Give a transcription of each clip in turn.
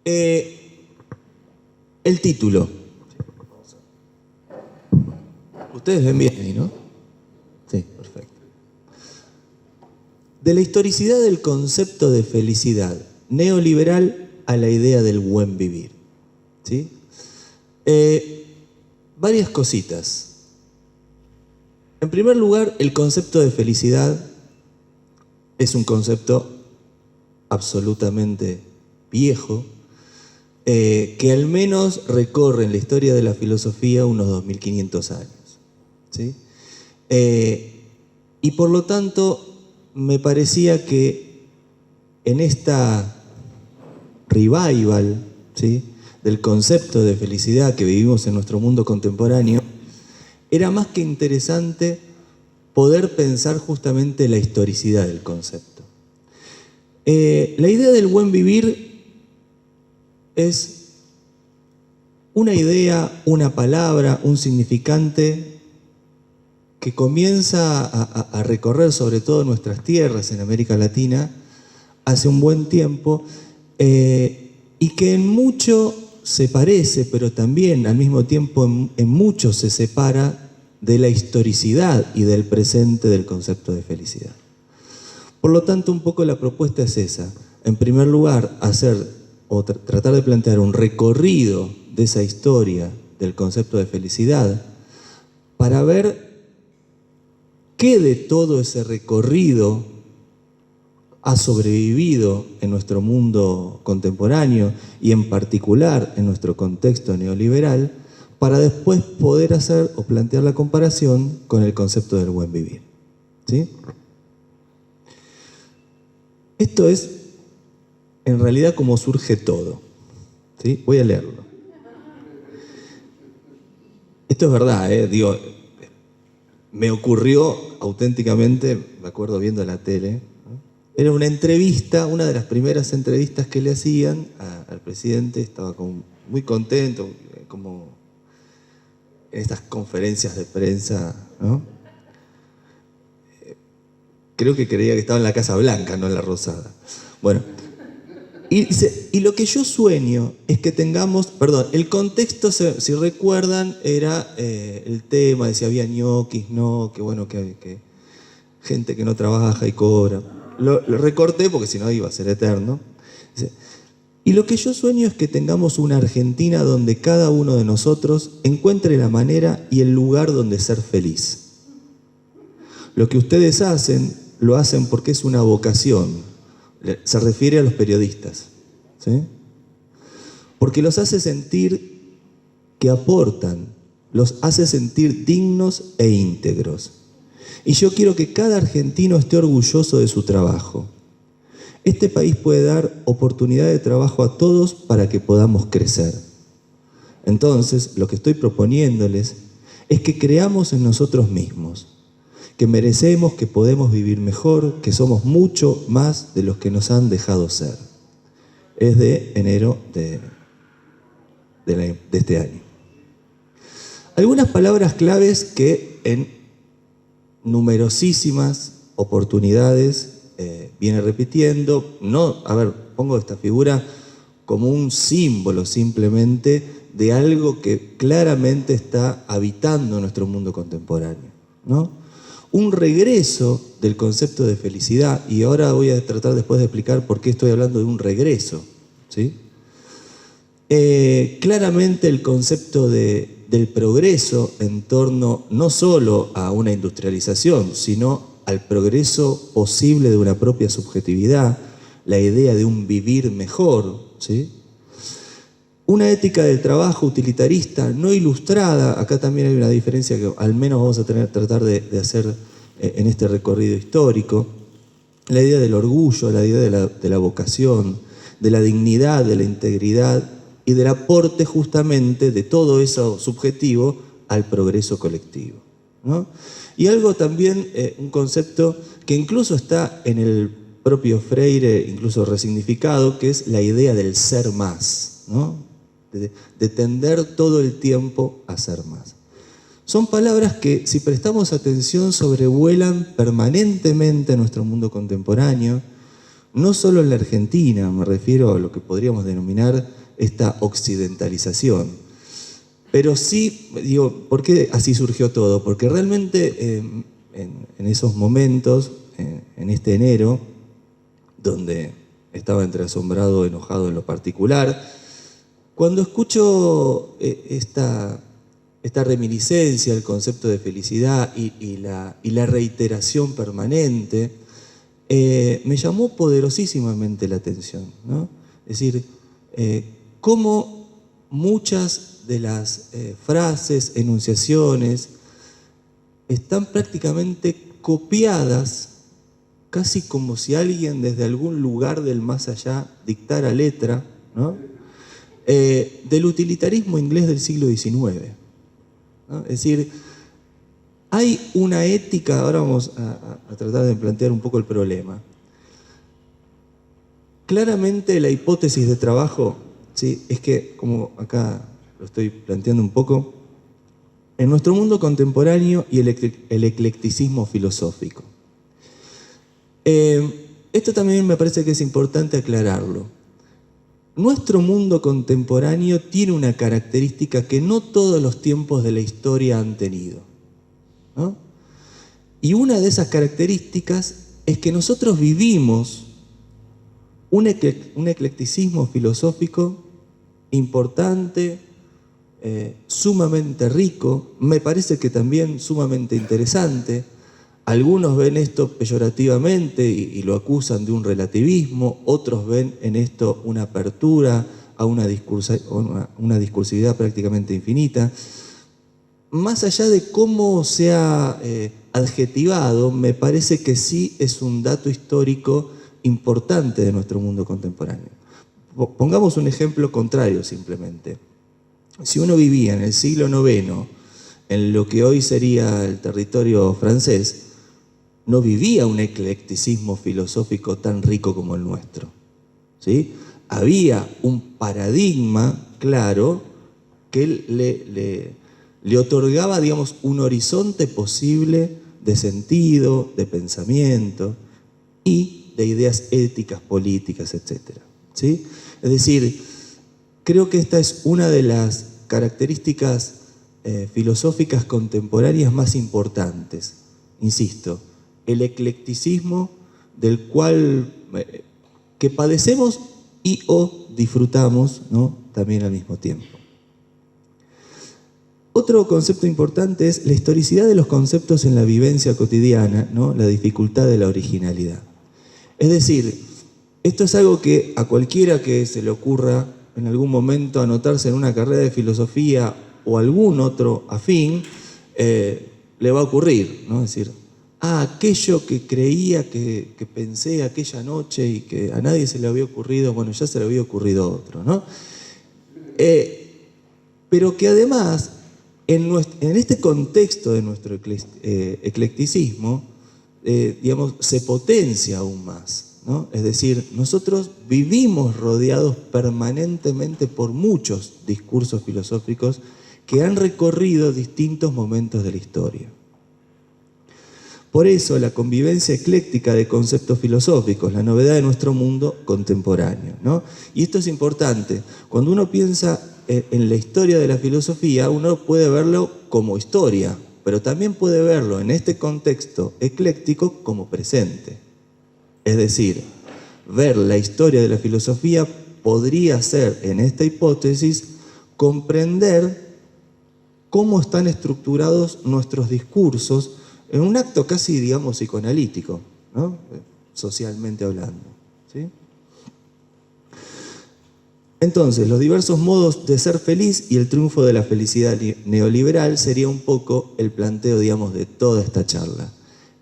El título. Ustedes ven bien ahí, ¿no? Sí, perfecto. De la historicidad del concepto de felicidad neoliberal a la idea del buen vivir. ¿Sí? Varias cositas. En primer lugar, el concepto de felicidad es un concepto absolutamente viejo, que al menos recorre en la historia de la filosofía unos 2500 años. ¿Sí? Y por lo tanto, me parecía que en esta revival, ¿sí?, del concepto de felicidad que vivimos en nuestro mundo contemporáneo, era más que interesante poder pensar justamente la historicidad del concepto. La idea del buen vivir es una idea, una palabra, un significante que comienza a recorrer sobre todo nuestras tierras en América Latina hace un buen tiempo, y que en mucho se parece, pero también al mismo tiempo en mucho se separa de la historicidad y del presente del concepto de felicidad. Por lo tanto, un poco la propuesta es esa. En primer lugar, tratar de plantear un recorrido de esa historia del concepto de felicidad para ver qué de todo ese recorrido ha sobrevivido en nuestro mundo contemporáneo y en particular en nuestro contexto neoliberal, para después poder hacer o plantear la comparación con el concepto del buen vivir. ¿Sí? Esto es, en realidad, como surge todo. ¿Sí? Voy a leerlo. Esto es verdad, digo, me ocurrió auténticamente, me acuerdo viendo la tele, ¿no? Era una entrevista, una de las primeras entrevistas que le hacían al presidente, estaba como muy contento, como en estas conferencias de prensa, ¿no? Creo que creía que estaba en la Casa Blanca, no en la Rosada. Bueno, y dice, y lo que yo sueño es que tengamos, perdón, el contexto, si recuerdan, era el tema de si había ñoquis, no, que bueno, que gente que no trabaja y cobra. Lo recorté porque si no iba a ser eterno. Dice, y lo que yo sueño es que tengamos una Argentina donde cada uno de nosotros encuentre la manera y el lugar donde ser feliz. Lo que ustedes hacen, lo hacen porque es una vocación. Se refiere a los periodistas, ¿sí? Porque los hace sentir que aportan, los hace sentir dignos e íntegros. Y yo quiero que cada argentino esté orgulloso de su trabajo. Este país puede dar oportunidad de trabajo a todos para que podamos crecer. Entonces, lo que estoy proponiéndoles es que creamos en nosotros mismos, que merecemos, que podemos vivir mejor, que somos mucho más de los que nos han dejado ser. Es de enero de este año. Algunas palabras claves que en numerosísimas oportunidades viene repitiendo. No, a ver, pongo esta figura como un símbolo simplemente de algo que claramente está habitando nuestro mundo contemporáneo, ¿no? Un regreso del concepto de felicidad, y ahora voy a tratar después de explicar por qué estoy hablando de un regreso, ¿sí? Claramente el concepto del progreso en torno no solo a una industrialización, sino al progreso posible de una propia subjetividad, la idea de un vivir mejor, ¿sí? Una ética del trabajo utilitarista no ilustrada. Acá también hay una diferencia que al menos vamos a tratar de hacer en este recorrido histórico. La idea del orgullo, la idea de la vocación, de la dignidad, de la integridad y del aporte justamente de todo eso subjetivo al progreso colectivo, ¿no? Y algo también, un concepto que incluso está en el propio Freire, incluso resignificado, que es la idea del ser más, ¿no? De tender todo el tiempo a ser más. Son palabras que, si prestamos atención, sobrevuelan permanentemente nuestro mundo contemporáneo, no solo en la Argentina, me refiero a lo que podríamos denominar esta occidentalización. Pero sí, digo, ¿por qué así surgió todo? Porque realmente en esos momentos, en este enero, donde estaba entre asombrado, enojado en lo particular, cuando escucho esta reminiscencia, el concepto de felicidad y la reiteración permanente, me llamó poderosísimamente la atención, ¿no? Es decir, cómo muchas de las frases, enunciaciones, están prácticamente copiadas, casi como si alguien desde algún lugar del más allá dictara letra, ¿no? Del utilitarismo inglés del siglo XIX, ¿no? Es decir, hay una ética, ahora vamos a tratar de plantear un poco el problema. Claramente la hipótesis de trabajo, ¿sí?, es que, como acá lo estoy planteando un poco, en nuestro mundo contemporáneo y el eclecticismo filosófico. Esto también me parece que es importante aclararlo. Nuestro mundo contemporáneo tiene una característica que no todos los tiempos de la historia han tenido, ¿no? Y una de esas características es que nosotros vivimos un eclecticismo filosófico importante, sumamente rico, me parece que también sumamente interesante. Algunos ven esto peyorativamente y lo acusan de un relativismo, otros ven en esto una apertura a una discursividad prácticamente infinita. Más allá de cómo se ha adjetivado, me parece que sí es un dato histórico importante de nuestro mundo contemporáneo. Pongamos un ejemplo contrario simplemente. Si uno vivía en el siglo IX, en lo que hoy sería el territorio francés, no vivía un eclecticismo filosófico tan rico como el nuestro, ¿sí? Había un paradigma claro que le otorgaba, digamos, un horizonte posible de sentido, de pensamiento y de ideas éticas, políticas, etc., ¿sí? Es decir, creo que esta es una de las características filosóficas contemporáneas más importantes. Insisto, el eclecticismo del cual que padecemos y o disfrutamos, ¿no?, también al mismo tiempo. Otro concepto importante es la historicidad de los conceptos en la vivencia cotidiana, ¿no?, la dificultad de la originalidad. Es decir, esto es algo que a cualquiera que se le ocurra en algún momento anotarse en una carrera de filosofía o algún otro afín, le va a ocurrir, ¿no? Es decir, aquello que creía, que pensé aquella noche y que a nadie se le había ocurrido, bueno, ya se le había ocurrido a otro, ¿no? Pero que además, en este contexto de nuestro eclecticismo, digamos, se potencia aún más, ¿no? Es decir, nosotros vivimos rodeados permanentemente por muchos discursos filosóficos que han recorrido distintos momentos de la historia. Por eso la convivencia ecléctica de conceptos filosóficos, la novedad de nuestro mundo contemporáneo, ¿no? Y esto es importante. Cuando uno piensa en la historia de la filosofía, uno puede verlo como historia, pero también puede verlo en este contexto ecléctico como presente. Es decir, ver la historia de la filosofía podría ser, en esta hipótesis, comprender cómo están estructurados nuestros discursos en un acto casi, digamos, psicoanalítico, ¿no?, socialmente hablando, ¿sí? Entonces, los diversos modos de ser feliz y el triunfo de la felicidad neoliberal sería un poco el planteo, digamos, de toda esta charla.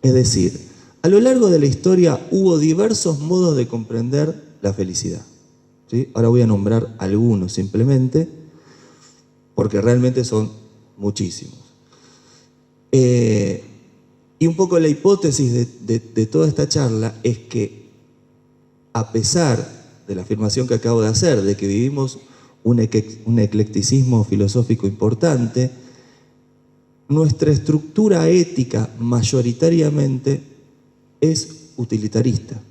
Es decir, a lo largo de la historia hubo diversos modos de comprender la felicidad, ¿sí? Ahora voy a nombrar algunos simplemente, porque realmente son muchísimos. Y un poco la hipótesis de toda esta charla es que, a pesar de la afirmación que acabo de hacer, de que vivimos un eclecticismo filosófico importante, nuestra estructura ética mayoritariamente es utilitarista.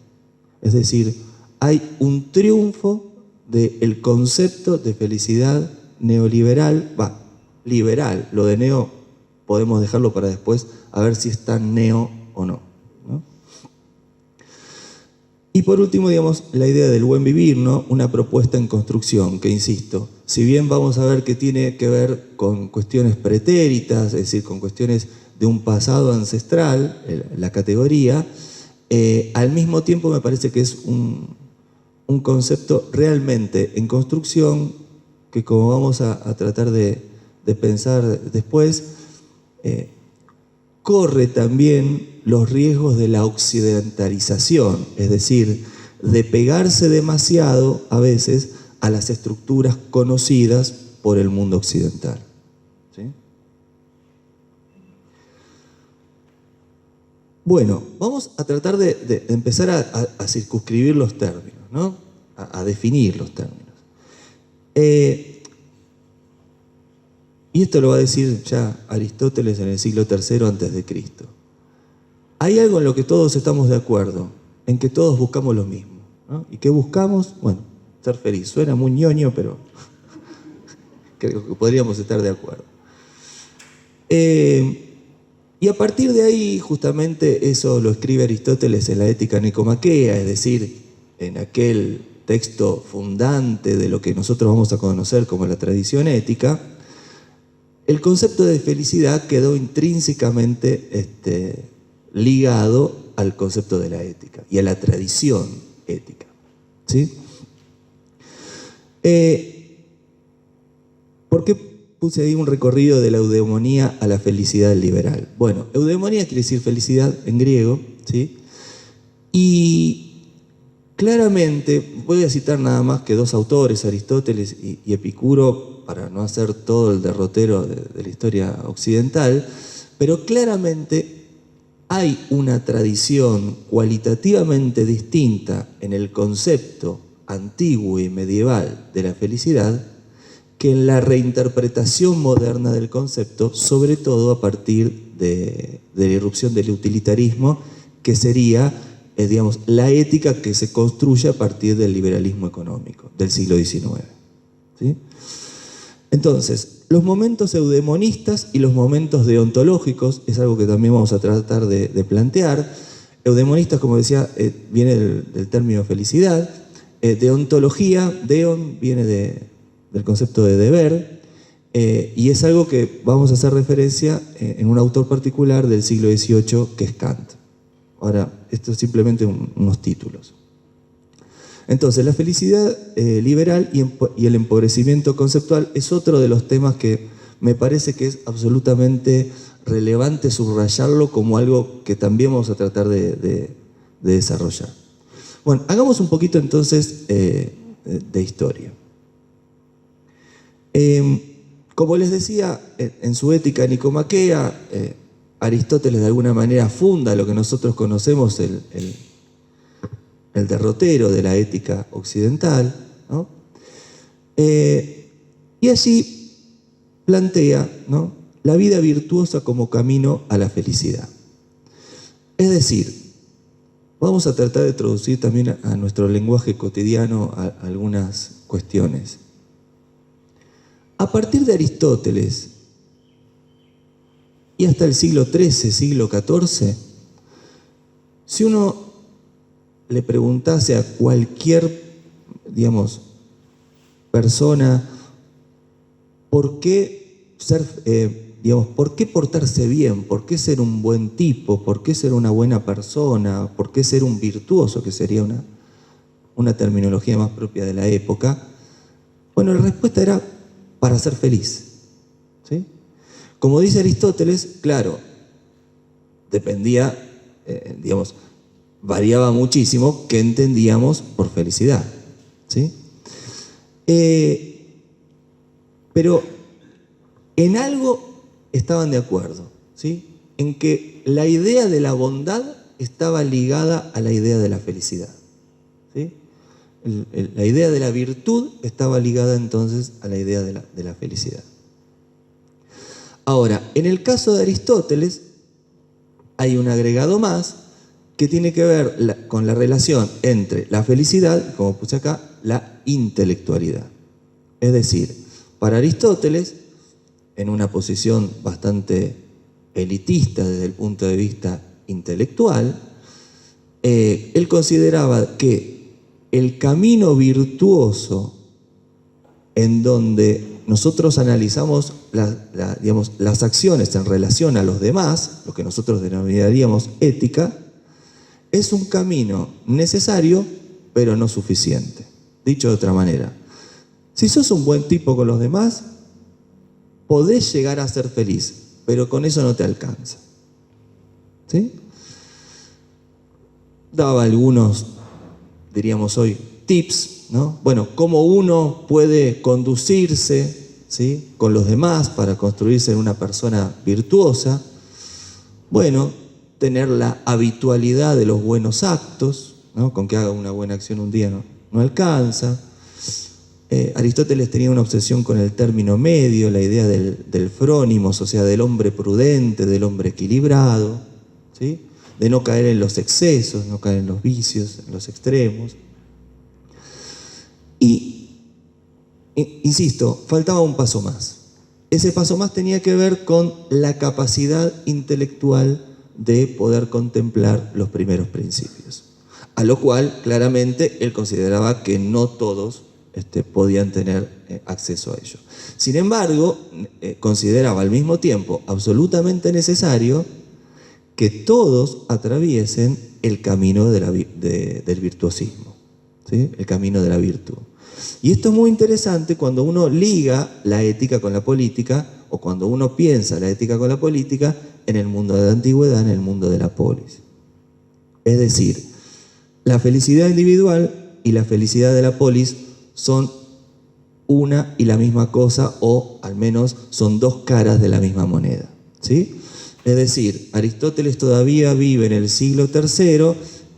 Es decir, hay un triunfo del concepto de felicidad neoliberal, liberal. Lo de neo podemos dejarlo para después, a ver si es tan neo o no, ¿no? Y por último, digamos, la idea del buen vivir, ¿no? Una propuesta en construcción, que insisto, si bien vamos a ver que tiene que ver con cuestiones pretéritas, es decir, con cuestiones de un pasado ancestral, la categoría, al mismo tiempo me parece que es un concepto realmente en construcción, que como vamos a tratar de pensar después, corre también los riesgos de la occidentalización, es decir, de pegarse demasiado a veces a las estructuras conocidas por el mundo occidental. ¿Sí? Bueno, vamos a tratar de empezar a circunscribir los términos, ¿no? A definir los términos. Y esto lo va a decir ya Aristóteles en el siglo III antes de Cristo. Hay algo en lo que todos estamos de acuerdo, en que todos buscamos lo mismo, ¿no? ¿Y qué buscamos? Bueno, ser feliz. Suena muy ñoño, pero creo que podríamos estar de acuerdo. Y a partir de ahí, justamente eso lo escribe Aristóteles en la Ética Nicomaquea, es decir, en aquel texto fundante de lo que nosotros vamos a conocer como la tradición ética. El concepto de felicidad quedó intrínsecamente ligado al concepto de la ética y a la tradición ética. ¿Sí? ¿Por qué puse ahí un recorrido de la eudemonía a la felicidad liberal? Bueno, eudemonía quiere decir felicidad en griego, ¿sí? Y claramente, voy a citar nada más que dos autores, Aristóteles y Epicuro, para no hacer todo el derrotero de la historia occidental, pero claramente hay una tradición cualitativamente distinta en el concepto antiguo y medieval de la felicidad que en la reinterpretación moderna del concepto, sobre todo a partir de la irrupción del utilitarismo, que sería, digamos, la ética que se construye a partir del liberalismo económico del siglo XIX. ¿Sí? Entonces, los momentos eudemonistas y los momentos deontológicos es algo que también vamos a tratar de plantear. Eudemonistas, como decía, viene del término felicidad. Deontología, deon, viene del concepto de deber, y es algo que vamos a hacer referencia en un autor particular del siglo XVIII, que es Kant. Ahora, esto es simplemente unos títulos. Entonces, la felicidad liberal y el empobrecimiento conceptual es otro de los temas que me parece que es absolutamente relevante subrayarlo como algo que también vamos a tratar de desarrollar. Bueno, hagamos un poquito entonces de historia. Como les decía, en su Ética Nicomaquea, Aristóteles de alguna manera funda lo que nosotros conocemos el derrotero de la ética occidental, ¿no? Y allí plantea, ¿no?, la vida virtuosa como camino a la felicidad. Es decir, vamos a tratar de traducir también a nuestro lenguaje cotidiano algunas cuestiones. A partir de Aristóteles y hasta el siglo XIII, siglo XIV, si uno le preguntase a cualquier, digamos, persona por qué ¿por qué portarse bien? ¿Por qué ser un buen tipo? ¿Por qué ser una buena persona? ¿Por qué ser un virtuoso? Que sería una terminología más propia de la época. Bueno, la respuesta era para ser feliz. ¿Sí? Como dice Aristóteles, claro, dependía, variaba muchísimo qué entendíamos por felicidad. ¿Sí? Pero en algo estaban de acuerdo, ¿sí? En que la idea de la bondad estaba ligada a la idea de la felicidad. ¿Sí? La idea de la virtud estaba ligada entonces a la idea de la felicidad. Ahora, en el caso de Aristóteles hay un agregado más, que tiene que ver con la relación entre la felicidad, como puse acá, la intelectualidad. Es decir, para Aristóteles, en una posición bastante elitista desde el punto de vista intelectual, él consideraba que el camino virtuoso en donde nosotros analizamos las acciones en relación a los demás, lo que nosotros denominaríamos ética, es un camino necesario, pero no suficiente. Dicho de otra manera, si sos un buen tipo con los demás, podés llegar a ser feliz, pero con eso no te alcanza. ¿Sí? Daba algunos, diríamos hoy, tips, ¿no? Bueno, cómo uno puede conducirse, ¿sí?, con los demás para construirse en una persona virtuosa. Bueno, tener la habitualidad de los buenos actos, ¿no? Con que haga una buena acción un día no alcanza. Aristóteles tenía una obsesión con el término medio, la idea del frónimos, o sea, del hombre prudente, del hombre equilibrado, ¿sí?, de no caer en los excesos, no caer en los vicios, en los extremos. Y, insisto, faltaba un paso más. Ese paso más tenía que ver con la capacidad intelectual de poder contemplar los primeros principios, a lo cual claramente él consideraba que no todos podían tener acceso a ello. Sin embargo, consideraba al mismo tiempo absolutamente necesario que todos atraviesen el camino del virtuosismo, ¿sí?, el camino de la virtud. Y esto es muy interesante cuando uno liga la ética con la política, o cuando uno piensa la ética con la política en el mundo de la antigüedad, en el mundo de la polis. Es decir, la felicidad individual y la felicidad de la polis son una y la misma cosa, o al menos son dos caras de la misma moneda, ¿sí? Es decir, Aristóteles todavía vive en el siglo III,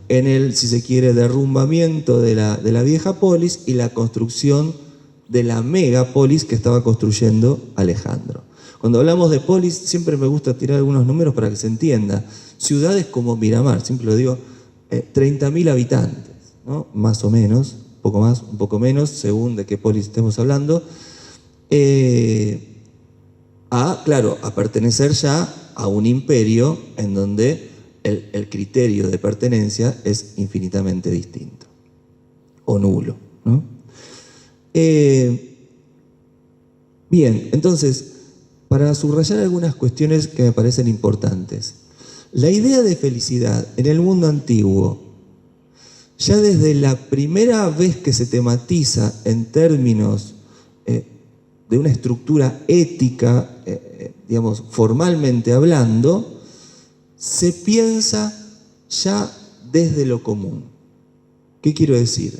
en el, si se quiere, derrumbamiento de la vieja polis y la construcción de la megapolis que estaba construyendo Alejandro. Cuando hablamos de polis, siempre me gusta tirar algunos números para que se entienda. Ciudades como Miramar, siempre lo digo, 30.000 habitantes, ¿no?, más o menos, un poco más, un poco menos, según de qué polis estemos hablando, claro, a pertenecer ya a un imperio en donde el criterio de pertenencia es infinitamente distinto, o nulo, ¿no? Bien, entonces, para subrayar algunas cuestiones que me parecen importantes, la idea de felicidad en el mundo antiguo, ya desde la primera vez que se tematiza en términos de una estructura ética, digamos, formalmente hablando, se piensa ya desde lo común. ¿Qué quiero decir?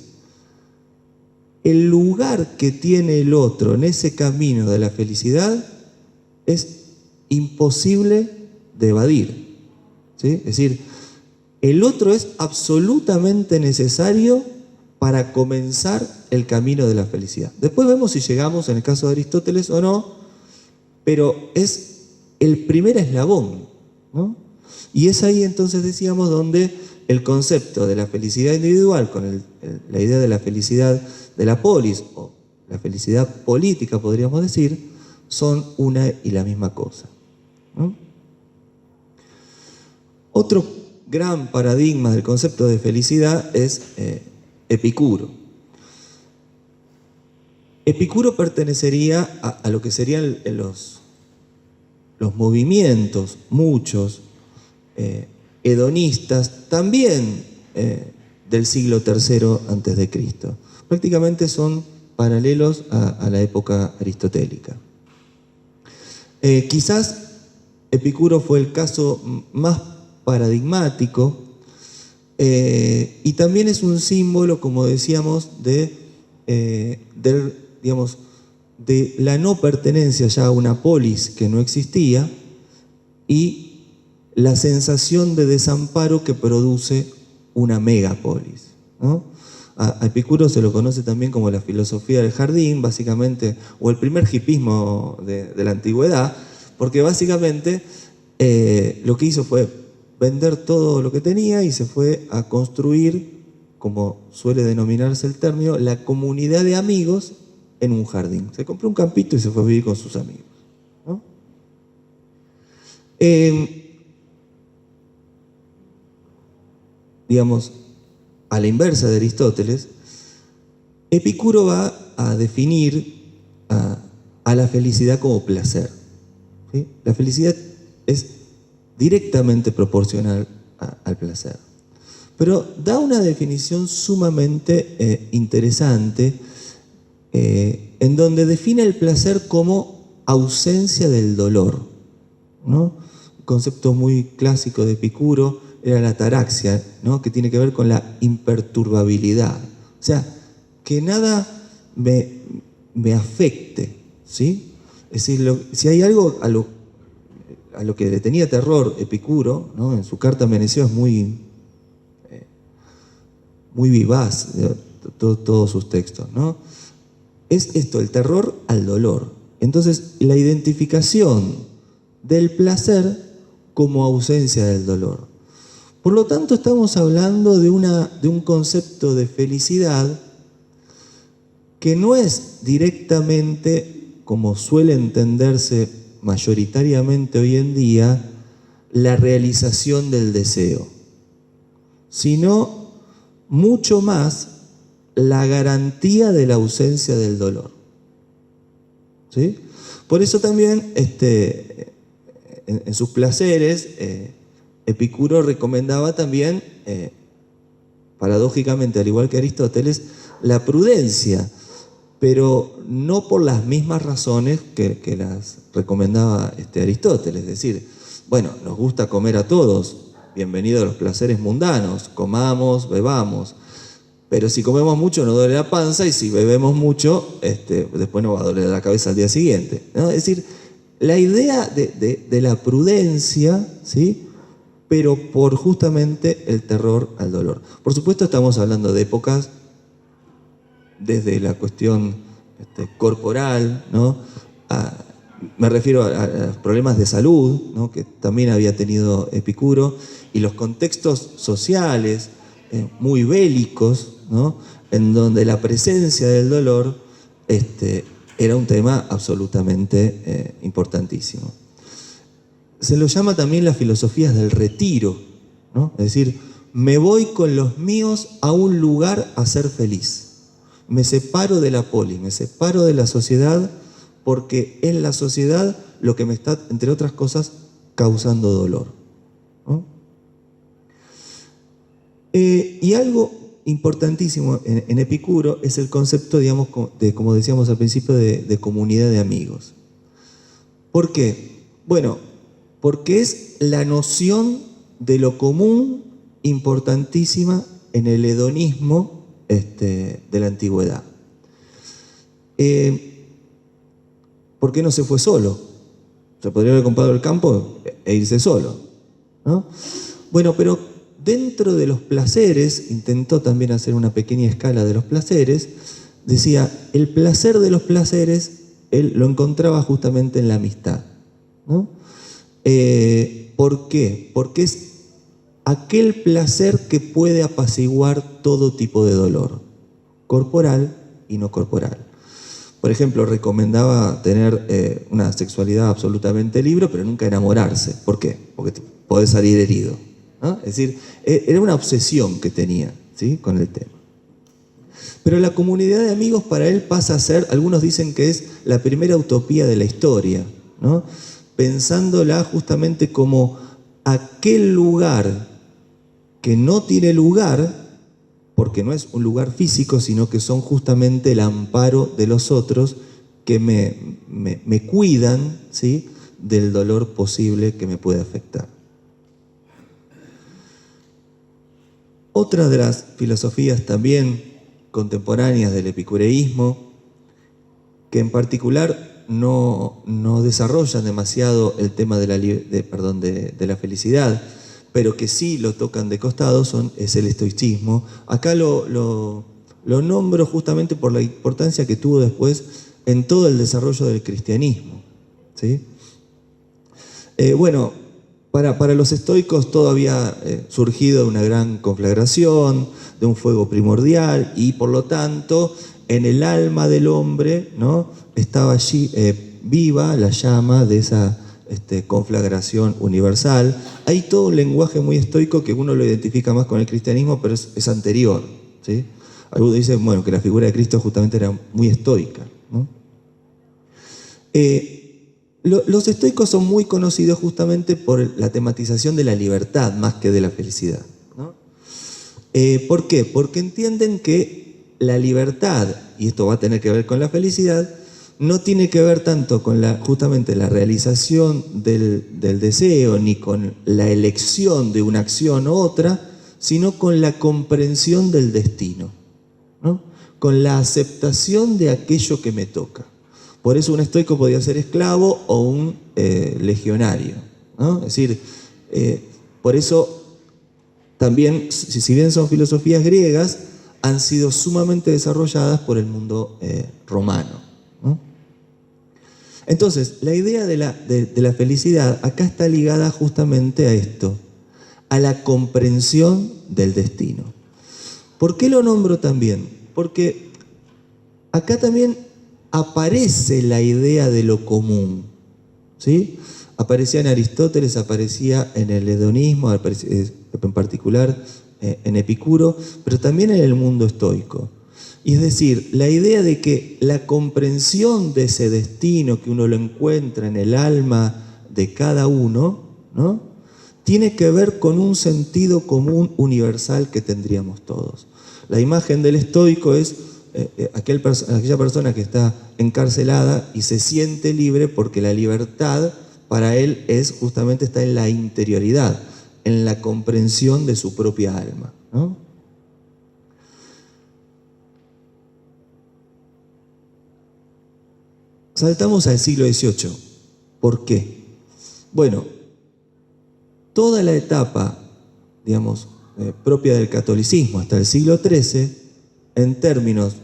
El lugar que tiene el otro en ese camino de la felicidad es imposible de evadir, ¿sí? Es decir, el otro es absolutamente necesario para comenzar el camino de la felicidad. Después vemos si llegamos, en el caso de Aristóteles o no, pero es el primer eslabón, ¿no? Y es ahí entonces, decíamos, donde el concepto de la felicidad individual con la idea de la felicidad de la polis, o la felicidad política, podríamos decir, son una y la misma cosa, ¿no? Otro gran paradigma del concepto de felicidad es Epicuro. Epicuro pertenecería a lo que serían los movimientos, muchos, hedonistas, también del siglo III a.C. Prácticamente son paralelos a la época aristotélica. Quizás Epicuro fue el caso más paradigmático, y también es un símbolo, como decíamos, de la no pertenencia ya a una polis que no existía, y la sensación de desamparo que produce una megapolis, ¿no? A Epicuro se lo conoce también como la filosofía del jardín, básicamente, o el primer hipismo de la antigüedad, porque básicamente lo que hizo fue vender todo lo que tenía y se fue a construir, como suele denominarse el término, la comunidad de amigos en un jardín. Se compró un campito y se fue a vivir con sus amigos, ¿no? Digamos, a la inversa de Aristóteles, Epicuro va a definir a la felicidad como placer, ¿sí? La felicidad es directamente proporcional al placer. Pero da una definición sumamente interesante, en donde define el placer como ausencia del dolor, ¿no? Un concepto muy clásico de Epicuro era la ataraxia, ¿no? Que tiene que ver con la imperturbabilidad. O sea, que nada me afecte, ¿sí? Es decir, si hay algo a lo que le tenía terror Epicuro, ¿no? En su carta a Meneceo es muy vivaz, todos sus textos, ¿no? Es esto, el terror al dolor. Entonces, la identificación del placer como ausencia del dolor. Por lo tanto, estamos hablando de un concepto de felicidad que no es directamente, como suele entenderse mayoritariamente hoy en día, la realización del deseo, sino mucho más la garantía de la ausencia del dolor, ¿sí? Por eso también en sus placeres Epicuro recomendaba también, paradójicamente, al igual que Aristóteles, la prudencia, pero no por las mismas razones que las recomendaba Aristóteles. Es decir, bueno, nos gusta comer a todos, bienvenido a los placeres mundanos, comamos, bebamos, pero si comemos mucho nos duele la panza y si bebemos mucho, después nos va a doler la cabeza al día siguiente, ¿no? Es decir, la idea de la prudencia, ¿sí? Pero por justamente el terror al dolor. Por supuesto estamos hablando de épocas desde la cuestión corporal, ¿no? Me refiero a los problemas de salud, ¿no? Que también había tenido Epicuro, y los contextos sociales muy bélicos, ¿no? En donde la presencia del dolor era un tema absolutamente importantísimo. Se lo llama también las filosofías del retiro, ¿no? Es decir, me voy con los míos a un lugar a ser feliz. Me separo de la polis, me separo de la sociedad, porque es la sociedad lo que me está, entre otras cosas, causando dolor, ¿no? Y algo importantísimo en Epicuro es el concepto, digamos, como decíamos al principio, de comunidad de amigos. ¿Por qué? Bueno, porque es la noción de lo común importantísima en el hedonismo de la antigüedad. ¿Por qué no se fue solo? Se podría haber comprado el campo e irse solo, ¿no? Bueno, pero dentro de los placeres, intentó también hacer una pequeña escala de los placeres, decía, el placer de los placeres, él lo encontraba justamente en la amistad, ¿no? ¿Por qué? Porque es aquel placer que puede apaciguar todo tipo de dolor, corporal y no corporal. Por ejemplo, recomendaba tener una sexualidad absolutamente libre, pero nunca enamorarse. ¿Por qué? Porque podés salir herido, ¿no? Es decir, era una obsesión que tenía, ¿sí? Con el tema. Pero la comunidad de amigos para él pasa a ser, algunos dicen que es la primera utopía de la historia, ¿no? Pensándola justamente como aquel lugar que no tiene lugar, porque no es un lugar físico, sino que son justamente el amparo de los otros que me cuidan, ¿sí? Del dolor posible que me puede afectar. Otra de las filosofías también contemporáneas del epicureísmo, que en particular no desarrollan demasiado el tema de la felicidad, pero que sí lo tocan de costado, es el estoicismo. Acá lo nombro justamente por la importancia que tuvo después en todo el desarrollo del cristianismo, ¿sí? Bueno, Para los estoicos todo había surgido de una gran conflagración, de un fuego primordial, y por lo tanto en el alma del hombre, ¿no?, estaba allí viva la llama de esa conflagración universal. Hay todo un lenguaje muy estoico que uno lo identifica más con el cristianismo, pero es anterior, ¿sí? Algunos dicen, bueno, que la figura de Cristo justamente era muy estoica, ¿no? Los estoicos son muy conocidos justamente por la tematización de la libertad más que de la felicidad, ¿no? ¿Por qué? Porque entienden que la libertad, y esto va a tener que ver con la felicidad, no tiene que ver tanto con justamente la realización del deseo, ni con la elección de una acción u otra, sino con la comprensión del destino, ¿no? Con la aceptación de aquello que me toca. Por eso un estoico podía ser esclavo o un legionario, ¿no? Es decir, por eso también, si bien son filosofías griegas, han sido sumamente desarrolladas por el mundo romano, ¿no? Entonces, la idea de la felicidad acá está ligada justamente a esto, a la comprensión del destino. ¿Por qué lo nombro también? Porque acá también aparece la idea de lo común, ¿sí? Aparecía en Aristóteles, aparecía en el hedonismo, en particular en Epicuro, pero también en el mundo estoico. Y es decir, la idea de que la comprensión de ese destino que uno lo encuentra en el alma de cada uno, ¿no?, tiene que ver con un sentido común universal que tendríamos todos. La imagen del estoico es aquella persona que está encarcelada y se siente libre porque la libertad para él justamente está en la interioridad, en la comprensión de su propia alma, ¿no? Saltamos al siglo XVIII. ¿Por qué? Bueno, toda la etapa, digamos, propia del catolicismo hasta el siglo XIII, en términos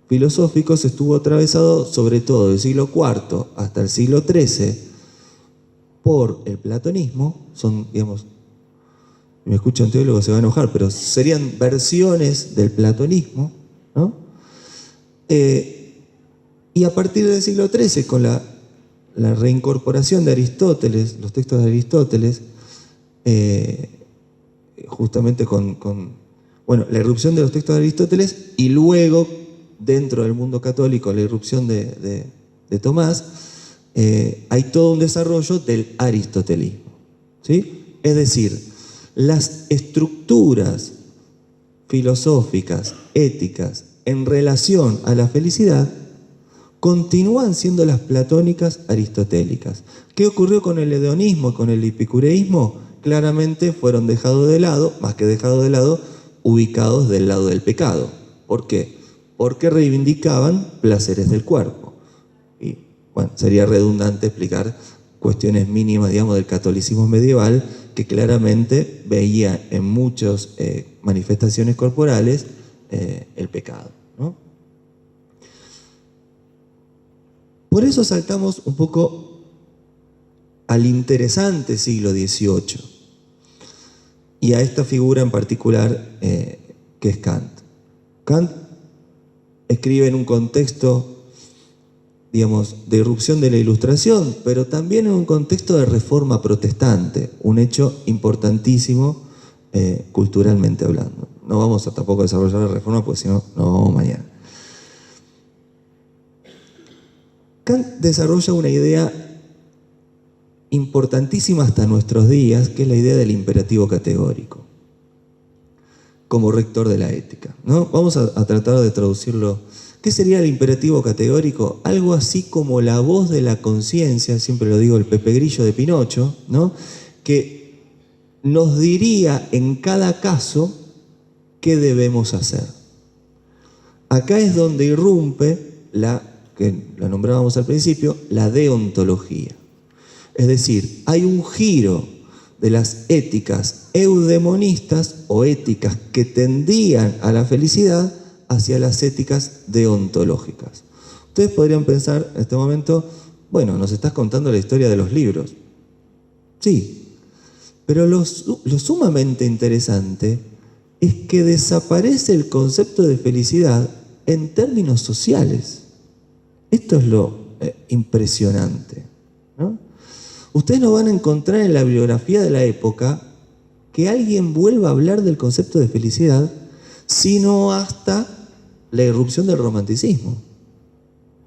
filosóficos, estuvo atravesado sobre todo del siglo IV hasta el siglo XIII por el platonismo. Son, digamos, si me escucha un teólogo se va a enojar, pero serían versiones del platonismo, ¿no? Y a partir del siglo XIII, con la reincorporación de Aristóteles, los textos de Aristóteles, justamente con la irrupción de los textos de Aristóteles, y luego, dentro del mundo católico, la irrupción de Tomás, hay todo un desarrollo del aristotelismo, ¿sí? Es decir, las estructuras filosóficas, éticas, en relación a la felicidad, continúan siendo las platónicas aristotélicas. ¿Qué ocurrió con el hedonismo, con el epicureísmo? Claramente fueron dejados de lado, más que dejados de lado, ubicados del lado del pecado. ¿Por qué? Porque reivindicaban placeres del cuerpo. Y bueno, sería redundante explicar cuestiones mínimas, digamos, del catolicismo medieval, que claramente veía en muchas manifestaciones corporales el pecado, ¿no? Por eso saltamos un poco al interesante siglo XVIII y a esta figura en particular que es Kant. Kant escribe en un contexto, digamos, de irrupción de la Ilustración, pero también en un contexto de reforma protestante, un hecho importantísimo culturalmente hablando. No vamos a tampoco desarrollar la reforma porque si no, no vamos mañana. Kant desarrolla una idea importantísima hasta nuestros días, que es la idea del imperativo categórico, como rector de la ética, ¿no? Vamos a tratar de traducirlo. ¿Qué sería el imperativo categórico? Algo así como la voz de la conciencia, siempre lo digo, el Pepe Grillo de Pinocho, ¿no?, que nos diría en cada caso qué debemos hacer. Acá es donde irrumpe que la nombrábamos al principio, la deontología. Es decir, hay un giro de las éticas eudemonistas o éticas que tendían a la felicidad hacia las éticas deontológicas. Ustedes podrían pensar en este momento, bueno, nos estás contando la historia de los libros. Sí, Pero lo sumamente interesante es que desaparece el concepto de felicidad en términos sociales. Esto es lo impresionante, ¿no? Ustedes no van a encontrar en la bibliografía de la época que alguien vuelva a hablar del concepto de felicidad, sino hasta la irrupción del romanticismo,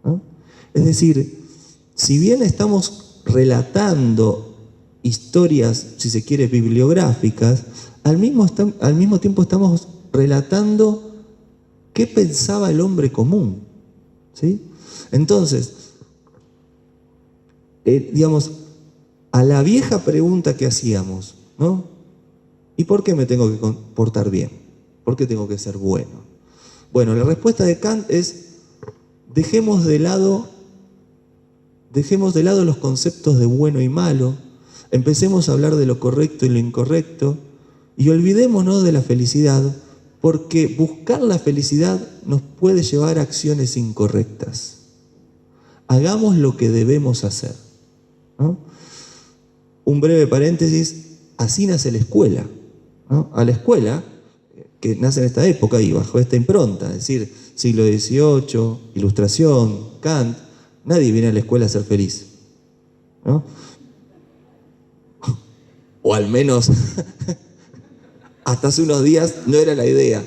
¿no? Es decir, si bien estamos relatando historias, si se quiere, bibliográficas, al mismo tiempo estamos relatando qué pensaba el hombre común, ¿sí? Entonces, digamos, a la vieja pregunta que hacíamos, ¿no? ¿Y por qué me tengo que comportar bien? ¿Por qué tengo que ser bueno? Bueno, la respuesta de Kant es: dejemos de lado los conceptos de bueno y malo, empecemos a hablar de lo correcto y lo incorrecto, y olvidémonos de la felicidad, porque buscar la felicidad nos puede llevar a acciones incorrectas. Hagamos lo que debemos hacer, ¿no? Un breve paréntesis: así nace la escuela, ¿no? A la escuela, que nace en esta época y bajo esta impronta, es decir, siglo XVIII, Ilustración, Kant, nadie viene a la escuela a ser feliz, ¿no? O al menos hasta hace unos días no era la idea.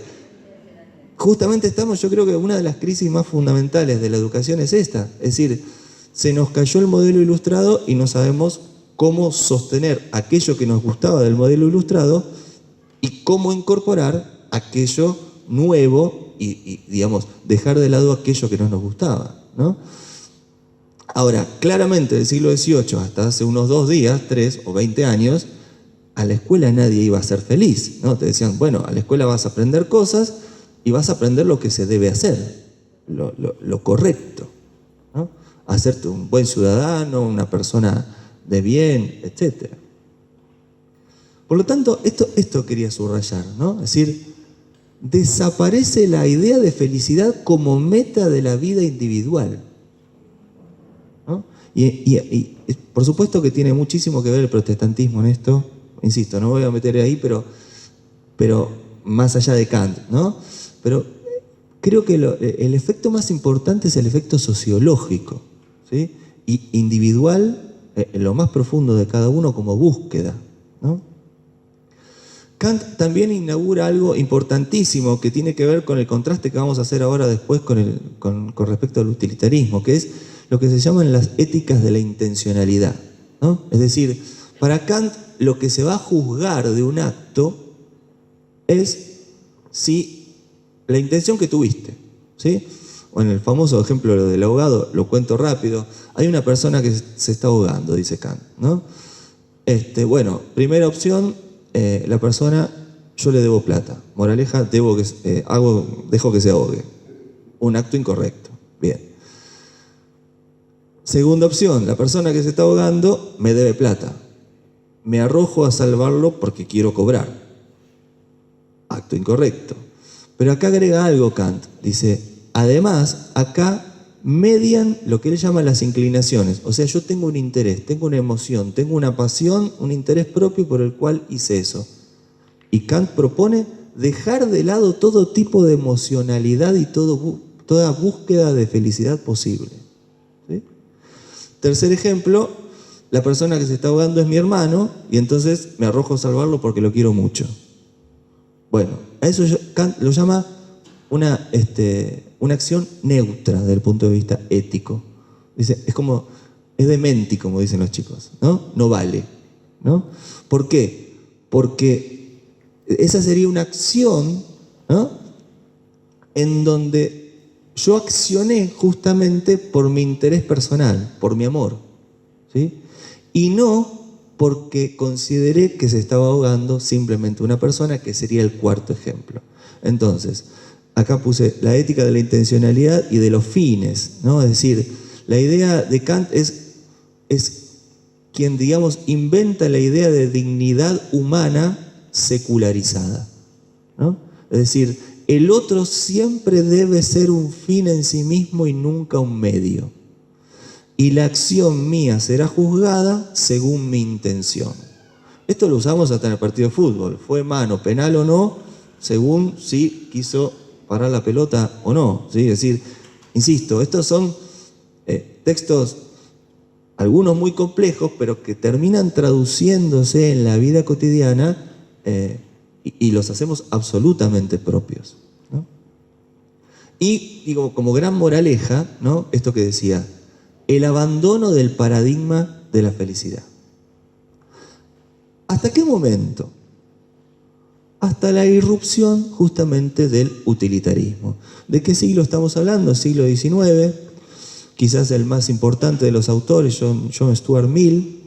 Justamente yo creo que una de las crisis más fundamentales de la educación es esta. Es decir, se nos cayó el modelo ilustrado y no sabemos cómo sostener aquello que nos gustaba del modelo ilustrado y cómo incorporar aquello nuevo y digamos, dejar de lado aquello que no nos gustaba, ¿no? Ahora, claramente del siglo XVIII hasta hace unos 2 días, 3 o 20 años, a la escuela nadie iba a ser feliz, ¿no? Te decían, bueno, a la escuela vas a aprender cosas y vas a aprender lo que se debe hacer, lo correcto, ¿no? Hacerte un buen ciudadano, una persona de bien, etc. Por lo tanto, esto quería subrayar, ¿no? Es decir, desaparece la idea de felicidad como meta de la vida individual, ¿no? Y por supuesto que tiene muchísimo que ver el protestantismo en esto. Insisto, no me voy a meter ahí, pero más allá de Kant, ¿no? Pero creo que el efecto más importante es el efecto sociológico, ¿sí? Y individual, en lo más profundo de cada uno como búsqueda, ¿no? Kant también inaugura algo importantísimo que tiene que ver con el contraste que vamos a hacer ahora después con respecto al utilitarismo, que es lo que se llaman las éticas de la intencionalidad, ¿no? Es decir, para Kant lo que se va a juzgar de un acto es si la intención que tuviste, ¿sí? Bueno, el famoso ejemplo del ahogado, lo cuento rápido. Hay una persona que se está ahogando, dice Kant, ¿no? Bueno, primera opción, la persona, yo le debo plata. Moraleja, dejo que se ahogue. Un acto incorrecto. Bien. Segunda opción, la persona que se está ahogando me debe plata. Me arrojo a salvarlo porque quiero cobrar. Acto incorrecto. Pero acá agrega algo Kant. Dice, además, acá median lo que él llama las inclinaciones. O sea, yo tengo un interés, tengo una emoción, tengo una pasión, un interés propio por el cual hice eso. Y Kant propone dejar de lado todo tipo de emocionalidad y toda búsqueda de felicidad posible, ¿sí? Tercer ejemplo, la persona que se está ahogando es mi hermano y entonces me arrojo a salvarlo porque lo quiero mucho. Bueno, a eso Kant lo llama una acción neutra desde el punto de vista ético. Dice, es dementi, como dicen los chicos, ¿no? No vale, ¿no? ¿Por qué? Porque esa sería una acción, ¿no? En donde yo accioné justamente por mi interés personal, por mi amor, ¿sí? Y no porque consideré que se estaba ahogando simplemente una persona, que sería el cuarto ejemplo. Entonces, acá puse la ética de la intencionalidad y de los fines, ¿no? Es decir, la idea de Kant es quien, digamos, inventa la idea de dignidad humana secularizada, ¿no? Es decir, el otro siempre debe ser un fin en sí mismo y nunca un medio. Y la acción mía será juzgada según mi intención. Esto lo usamos hasta en el partido de fútbol. ¿Fue mano, penal o no? Según si quiso parar la pelota o no, ¿sí? Es decir, insisto, estos son textos, algunos muy complejos, pero que terminan traduciéndose en la vida cotidiana y los hacemos absolutamente propios, ¿no? Y digo, como gran moraleja, ¿no? Esto que decía, el abandono del paradigma de la felicidad. ¿Hasta qué momento? Hasta la irrupción justamente del utilitarismo. ¿De qué siglo estamos hablando? Siglo XIX, quizás el más importante de los autores, John Stuart Mill,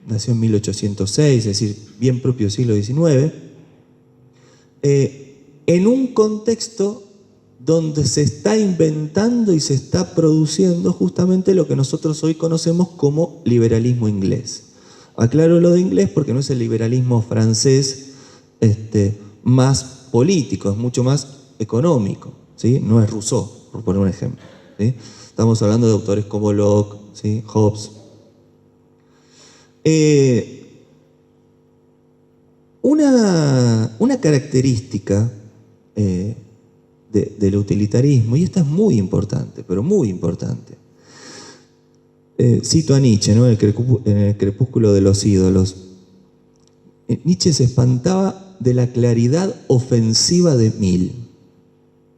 nació en 1806, es decir, bien propio siglo XIX, en un contexto donde se está inventando y se está produciendo justamente lo que nosotros hoy conocemos como liberalismo inglés. Aclaro lo de inglés porque no es el liberalismo francés más político, es mucho más económico, ¿sí? No es Rousseau, por poner un ejemplo, ¿sí? Estamos hablando de autores como Locke, ¿sí? Hobbes. Una característica del utilitarismo, y esta es muy importante, pero muy importante. Cito a Nietzsche, ¿no? En el crepúsculo de los ídolos. Nietzsche se espantaba de la claridad ofensiva de Mill,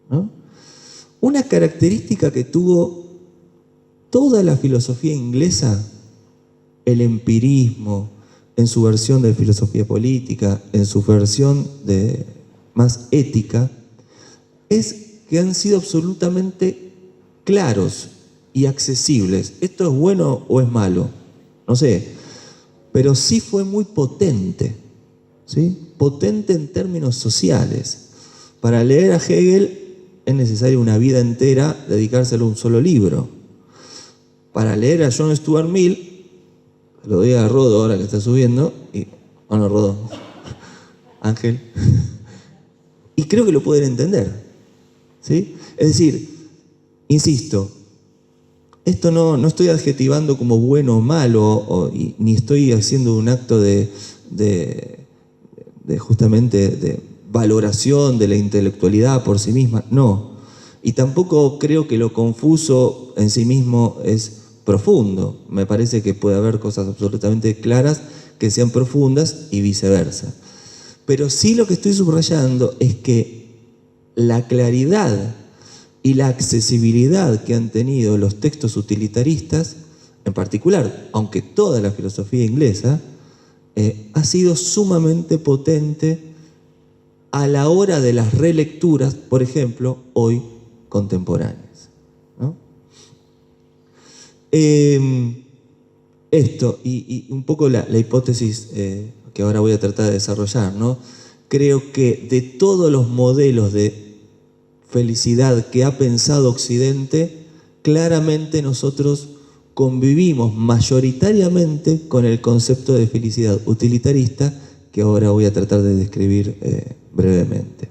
¿no? Una característica que tuvo toda la filosofía inglesa, el empirismo, en su versión de filosofía política, en su versión más ética, es que han sido absolutamente claros y accesibles. ¿Esto es bueno o es malo? No sé, pero sí fue muy potente, ¿sí? Potente en términos sociales. Para leer a Hegel es necesario una vida entera dedicárselo a un solo libro. Para leer a John Stuart Mill, lo doy a Rodo ahora que está subiendo, y bueno, Rodo, Ángel, y creo que lo pueden entender, ¿sí? Es decir, insisto, esto no estoy adjetivando como bueno o malo, ni estoy haciendo un acto de justamente de valoración de la intelectualidad por sí misma, no. Y tampoco creo que lo confuso en sí mismo es profundo. Me parece que puede haber cosas absolutamente claras que sean profundas y viceversa. Pero sí lo que estoy subrayando es que la claridad y la accesibilidad que han tenido los textos utilitaristas, en particular, aunque toda la filosofía inglesa, ha sido sumamente potente a la hora de las relecturas, por ejemplo, hoy contemporáneas, ¿no? Esto, y un poco la hipótesis que ahora voy a tratar de desarrollar, ¿no? Creo que de todos los modelos de felicidad que ha pensado Occidente, claramente nosotros convivimos mayoritariamente con el concepto de felicidad utilitarista que ahora voy a tratar de describir brevemente.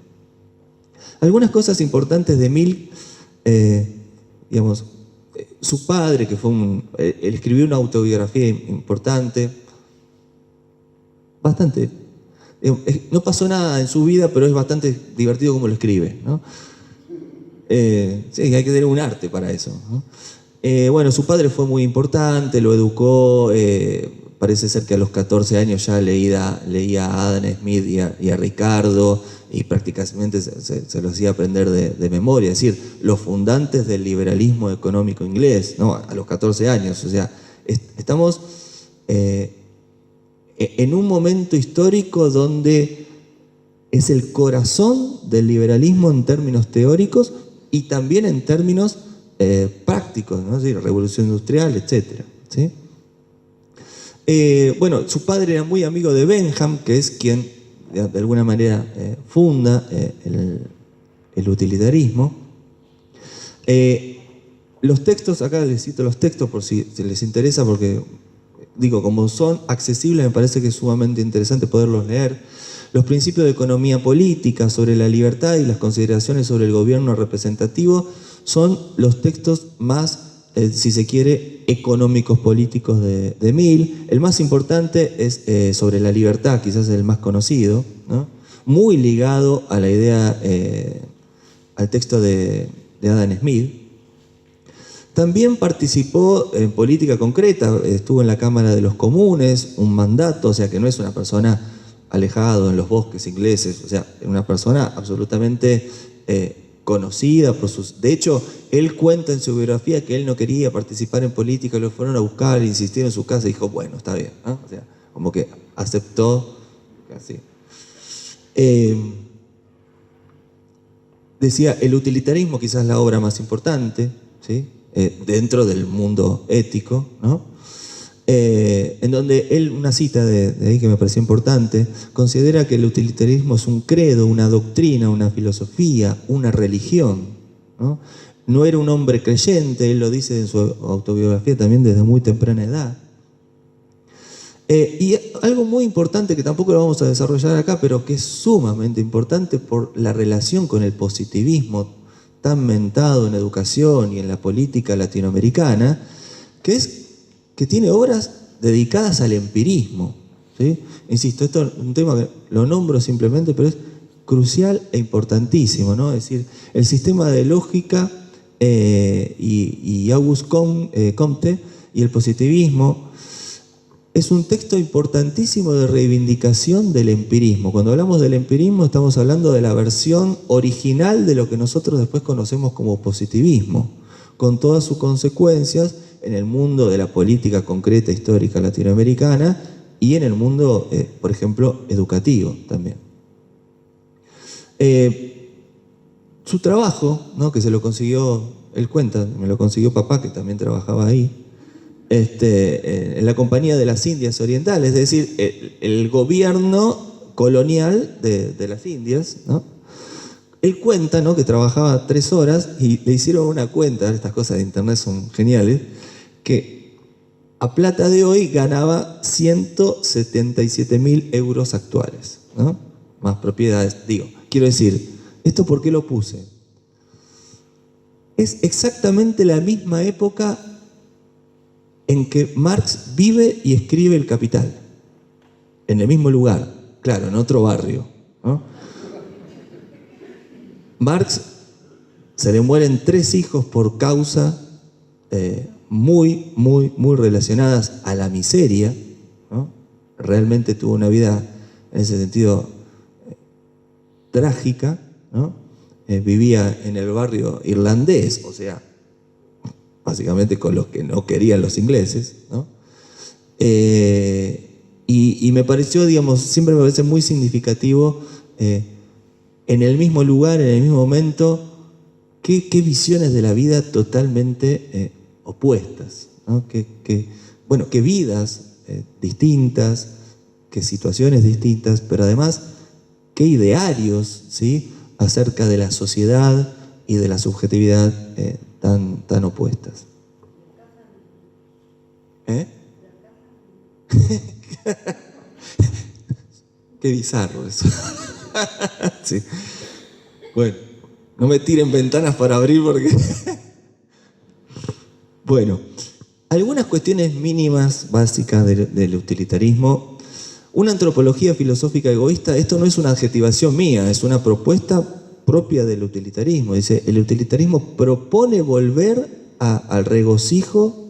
Algunas cosas importantes de Mill, digamos, su padre, que fue él escribió una autobiografía importante, bastante, no pasó nada en su vida, pero es bastante divertido como lo escribe, ¿no? Sí, hay que tener un arte para eso, ¿no? Bueno, su padre fue muy importante, lo educó, parece ser que a los 14 años ya leía a Adam Smith y a Ricardo, y prácticamente se lo hacía aprender de memoria, es decir, los fundantes del liberalismo económico inglés, ¿no? A los 14 años, o sea, estamos en un momento histórico donde es el corazón del liberalismo en términos teóricos y también en términos prácticos, ¿no? Es decir, revolución industrial, etc., ¿sí? Bueno, su padre era muy amigo de Bentham, que es quien de alguna manera funda el utilitarismo. Los textos, acá les cito los textos por si les interesa, porque digo, como son accesibles, me parece que es sumamente interesante poderlos leer. Los principios de economía política sobre la libertad y las consideraciones sobre el gobierno representativo son los textos más si se quiere, económicos políticos de Mill. El más importante es sobre la libertad, quizás el más conocido, ¿no? Muy ligado a la idea, al texto de Adam Smith. También participó en política concreta, estuvo en la Cámara de los Comunes, un mandato, o sea que no es una persona alejado en los bosques ingleses, o sea, una persona absolutamente conocida por sus... De hecho, él cuenta en su biografía que él no quería participar en política, lo fueron a buscar, insistieron en su casa y dijo, bueno, está bien, ¿no? O sea, como que aceptó, así. Decía, el utilitarismo quizás la obra más importante, ¿sí? Dentro del mundo ético, ¿no? En donde él, una cita de ahí que me pareció importante, considera que el utilitarismo es un credo, una doctrina, una filosofía, una religión, ¿no? No era un hombre creyente, él lo dice en su autobiografía también desde muy temprana edad. Y algo muy importante que tampoco lo vamos a desarrollar acá, pero que es sumamente importante por la relación con el positivismo tan mentado en educación y en la política latinoamericana, que es que tiene obras dedicadas al empirismo, ¿sí? Insisto, esto es un tema que lo nombro simplemente, pero es crucial e importantísimo, ¿no? Es decir, el sistema de lógica y Auguste Comte y el positivismo es un texto importantísimo de reivindicación del empirismo. Cuando hablamos del empirismo estamos hablando de la versión original de lo que nosotros después conocemos como positivismo, con todas sus consecuencias en el mundo de la política concreta histórica latinoamericana y en el mundo, por ejemplo, educativo también. Su trabajo, ¿no? Que se lo consiguió, él cuenta, me lo consiguió papá, que también trabajaba ahí, en la Compañía de las Indias Orientales, es decir, el gobierno colonial de las Indias, ¿no? Él cuenta, ¿no?, que trabajaba 3 horas y le hicieron una cuenta, estas cosas de internet son geniales, que a plata de hoy ganaba 177.000 euros actuales, ¿no? Más propiedades, digo. Quiero decir, ¿esto por qué lo puse? Es exactamente la misma época en que Marx vive y escribe El Capital, en el mismo lugar, claro, en otro barrio, ¿no? Marx se le mueren 3 hijos por causa muy relacionadas a la miseria, ¿no? Realmente tuvo una vida en ese sentido trágica, ¿no? Vivía en el barrio irlandés, o sea, básicamente con los que no querían los ingleses, ¿no? Y me pareció, digamos, siempre me parece muy significativo en el mismo lugar, en el mismo momento, qué visiones de la vida totalmente opuestas, ¿no? Bueno, qué vidas distintas, qué situaciones distintas, pero además qué idearios, ¿sí?, acerca de la sociedad y de la subjetividad tan opuestas. Qué bizarro eso. Sí. Bueno, no me tiren ventanas para abrir porque... Bueno, algunas cuestiones mínimas básicas del utilitarismo. Una antropología filosófica egoísta, esto no es una adjetivación mía, es una propuesta propia del utilitarismo. Dice, el utilitarismo propone volver al regocijo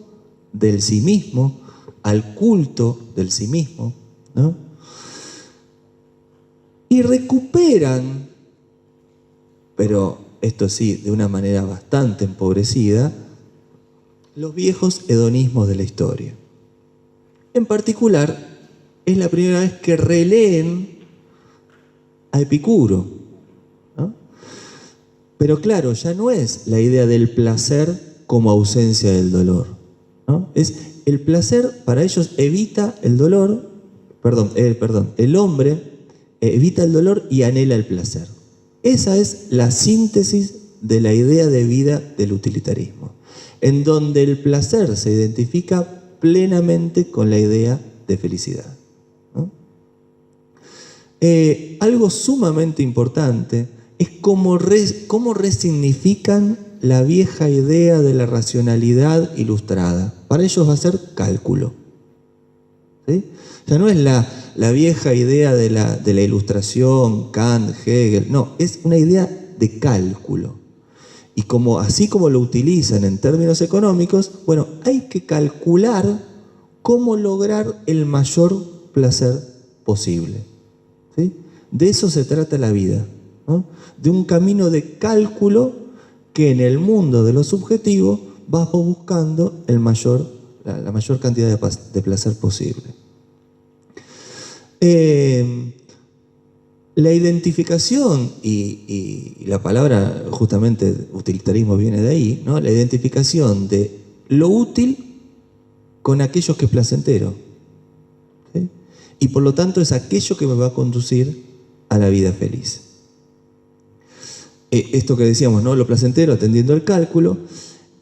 del sí mismo, al culto del sí mismo, ¿no? Y recuperan, pero esto sí, de una manera bastante empobrecida, los viejos hedonismos de la historia. En particular, es la primera vez que releen a Epicuro, ¿no? Pero claro, ya no es la idea del placer como ausencia del dolor, ¿no? Es el placer, para ellos evita el dolor, el hombre evita el dolor y anhela el placer. Esa es la síntesis de la idea de vida del utilitarismo, en donde el placer se identifica plenamente con la idea de felicidad, ¿no? Algo sumamente importante es cómo resignifican la vieja idea de la racionalidad ilustrada. Para ellos va a ser cálculo. ¿Sí? O sea, no es la vieja idea de la ilustración, Kant, Hegel, no, es una idea de cálculo. Y así como lo utilizan en términos económicos, bueno, hay que calcular cómo lograr el mayor placer posible. ¿Sí? De eso se trata la vida, ¿no? De un camino de cálculo que en el mundo de lo subjetivo vas buscando la mayor cantidad de placer posible. La identificación, y la palabra justamente utilitarismo viene de ahí, ¿no? La identificación de lo útil con aquello que es placentero, ¿sí? Y por lo tanto es aquello que me va a conducir a la vida feliz. Esto que decíamos, ¿no? Lo placentero atendiendo al cálculo.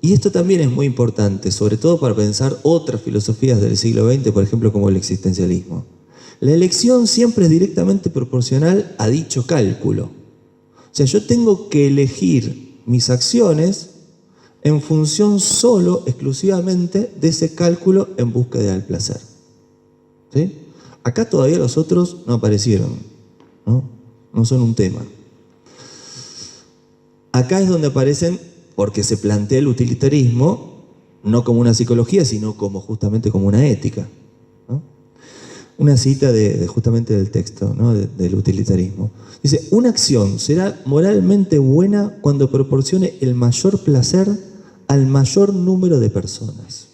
Y esto también es muy importante, sobre todo para pensar otras filosofías del siglo XX, por ejemplo, como el existencialismo. La elección siempre es directamente proporcional a dicho cálculo. O sea, yo tengo que elegir mis acciones en función solo, exclusivamente, de ese cálculo en búsqueda del placer. ¿Sí? Acá todavía los otros no aparecieron, ¿no? No son un tema. Acá es donde aparecen, porque se plantea el utilitarismo, no como una psicología, sino justamente como una ética, ¿no? Una cita justamente del texto, ¿no? Del utilitarismo. Dice, una acción será moralmente buena cuando proporcione el mayor placer al mayor número de personas.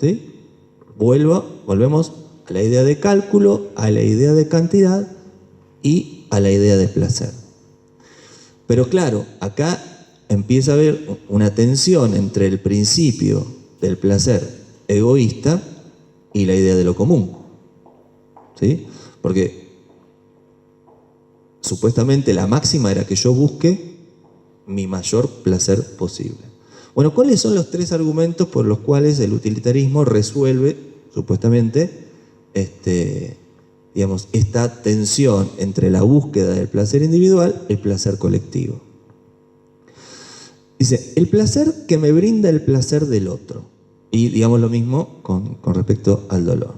¿Sí? Volvemos a la idea de cálculo, a la idea de cantidad y a la idea de placer. Pero claro, acá empieza a haber una tensión entre el principio del placer egoísta y la idea de lo común. ¿Sí? Porque supuestamente la máxima era que yo busque mi mayor placer posible. Bueno, ¿cuáles son los 3 argumentos por los cuales el utilitarismo resuelve, supuestamente, esta tensión entre la búsqueda del placer individual y el placer colectivo? Dice, el placer que me brinda el placer del otro. Y digamos lo mismo con respecto al dolor.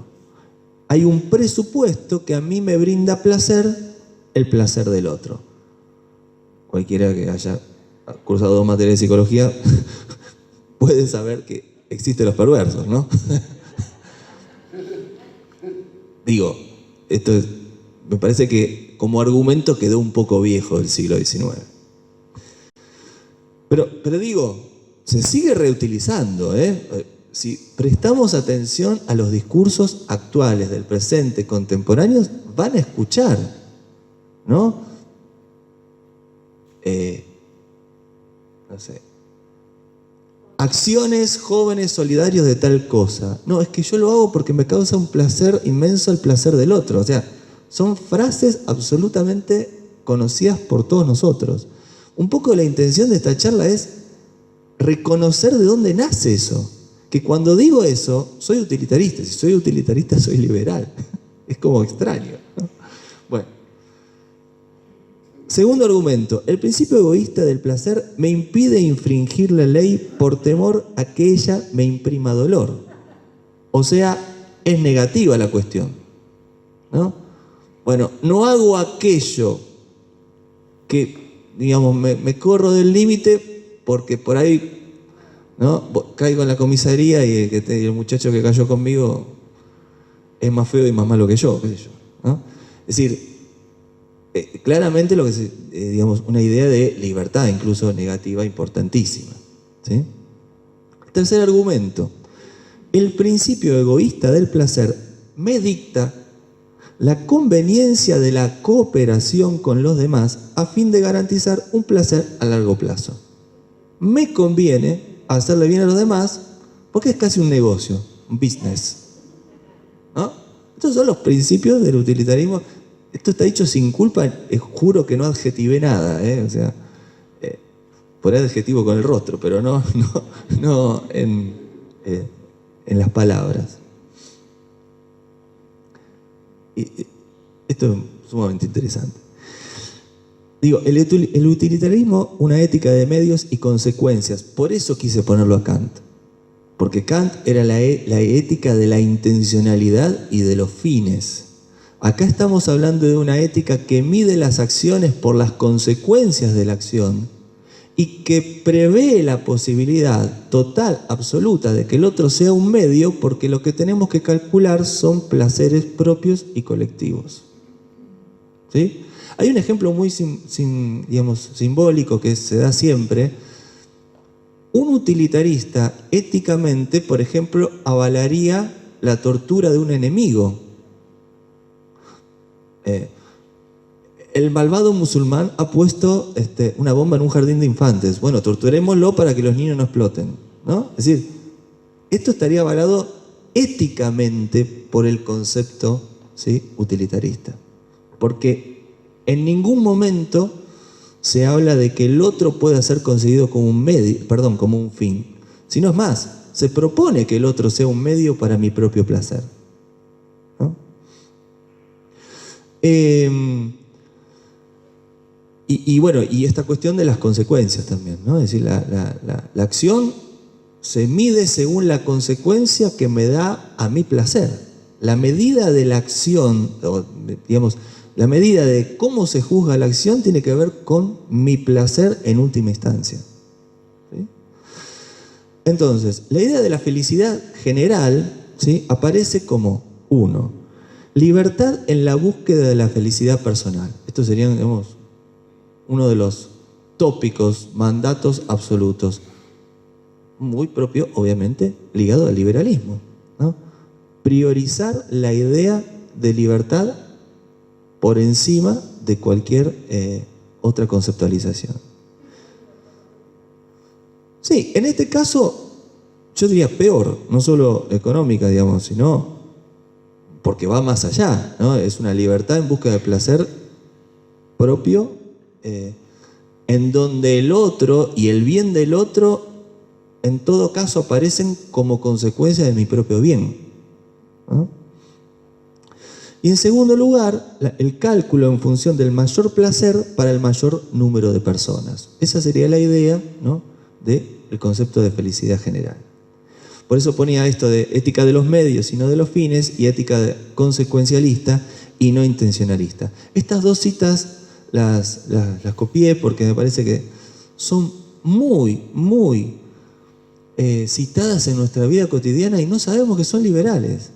Hay un presupuesto que a mí me brinda placer, el placer del otro. Cualquiera que haya cursado 2 materias de psicología puede saber que existen los perversos, ¿no? Digo, me parece que como argumento quedó un poco viejo del siglo XIX. Pero digo, se sigue reutilizando, ¿eh? Si prestamos atención a los discursos actuales del presente, contemporáneos, van a escuchar, ¿no? No sé. Acciones jóvenes solidarios de tal cosa. No, es que yo lo hago porque me causa un placer inmenso el placer del otro. O sea, son frases absolutamente conocidas por todos nosotros. Un poco la intención de esta charla es reconocer de dónde nace eso. Que cuando digo eso, soy utilitarista. Si soy utilitarista, soy liberal. Es como extraño, ¿no? Bueno. Segundo argumento, el principio egoísta del placer me impide infringir la ley por temor a que ella me imprima dolor. O sea, es negativa la cuestión, ¿no? Bueno, no hago aquello que, digamos, me corro del límite porque por ahí, ¿no? Caigo en la comisaría y el muchacho que cayó conmigo es más feo y más malo que yo, qué sé yo, ¿no? Es decir, claramente lo que es, digamos, una idea de libertad, incluso negativa, importantísima, ¿sí? Tercer argumento, el principio egoísta del placer me dicta la conveniencia de la cooperación con los demás a fin de garantizar un placer a largo plazo. Me conviene hacerle bien a los demás porque es casi un negocio, un business, ¿no? Estos son los principios del utilitarismo. Esto está dicho sin culpa, juro que no adjetivé nada, o sea, por ahí adjetivo con el rostro, pero no en las palabras. Y esto es sumamente interesante. Digo, el utilitarismo, una ética de medios y consecuencias. Por eso quise ponerlo a Kant. Porque Kant era la ética de la intencionalidad y de los fines. Acá estamos hablando de una ética que mide las acciones por las consecuencias de la acción y que prevé la posibilidad total, absoluta, de que el otro sea un medio, porque lo que tenemos que calcular son placeres propios y colectivos. ¿Sí? Hay un ejemplo muy digamos, simbólico que se da siempre. Un utilitarista éticamente, por ejemplo, avalaría la tortura de un enemigo. El malvado musulmán ha puesto una bomba en un jardín de infantes. Bueno, torturémoslo para que los niños no exploten, ¿no? Es decir, esto estaría avalado éticamente por el concepto, ¿sí?, utilitarista. Porque en ningún momento se habla de que el otro pueda ser concebido como un medio, como un fin. Sino es más, se propone que el otro sea un medio para mi propio placer, ¿no? Y esta cuestión de las consecuencias también, ¿no? Es decir, la acción se mide según la consecuencia que me da a mi placer. La medida de la acción, digamos, la medida de cómo se juzga la acción tiene que ver con mi placer en última instancia. ¿Sí? Entonces, la idea de la felicidad general, ¿sí?, aparece como, 1, libertad en la búsqueda de la felicidad personal. Esto sería, digamos, uno de los tópicos, mandatos absolutos, muy propio, obviamente, ligado al liberalismo, ¿no? Priorizar la idea de libertad por encima de cualquier otra conceptualización. Sí, en este caso, yo diría peor, no solo económica, digamos, sino porque va más allá, ¿no? Es una libertad en busca de placer propio, en donde el otro y el bien del otro, en todo caso, aparecen como consecuencia de mi propio bien, ¿no? Y en segundo lugar, el cálculo en función del mayor placer para el mayor número de personas. Esa sería la idea, ¿no?, del concepto de felicidad general. Por eso ponía esto de ética de los medios y no de los fines, y ética consecuencialista y no intencionalista. Estas dos citas las copié porque me parece que son muy citadas en nuestra vida cotidiana y no sabemos que son liberales.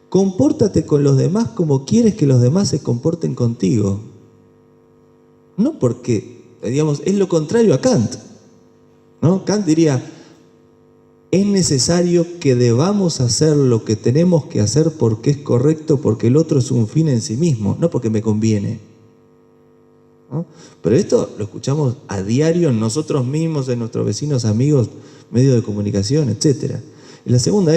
Compórtate con los demás como quieres que los demás se comporten contigo. No porque, digamos, es lo contrario a Kant, ¿no? Kant diría, es necesario que debamos hacer lo que tenemos que hacer porque es correcto, porque el otro es un fin en sí mismo, no porque me conviene, ¿no? Pero esto lo escuchamos a diario en nosotros mismos, en nuestros vecinos, amigos, medios de comunicación, etc. Y la segunda,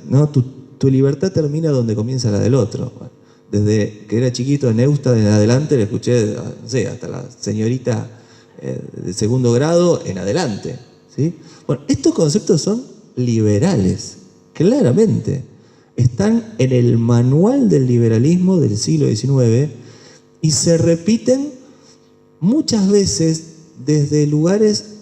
¿no? Tu libertad termina donde comienza la del otro. Bueno, desde que era chiquito en Neustadt en adelante le escuché, no sé, hasta la señorita de segundo grado en adelante, ¿sí? Bueno, estos conceptos son liberales, claramente. Están en el manual del liberalismo del siglo XIX y se repiten muchas veces desde lugares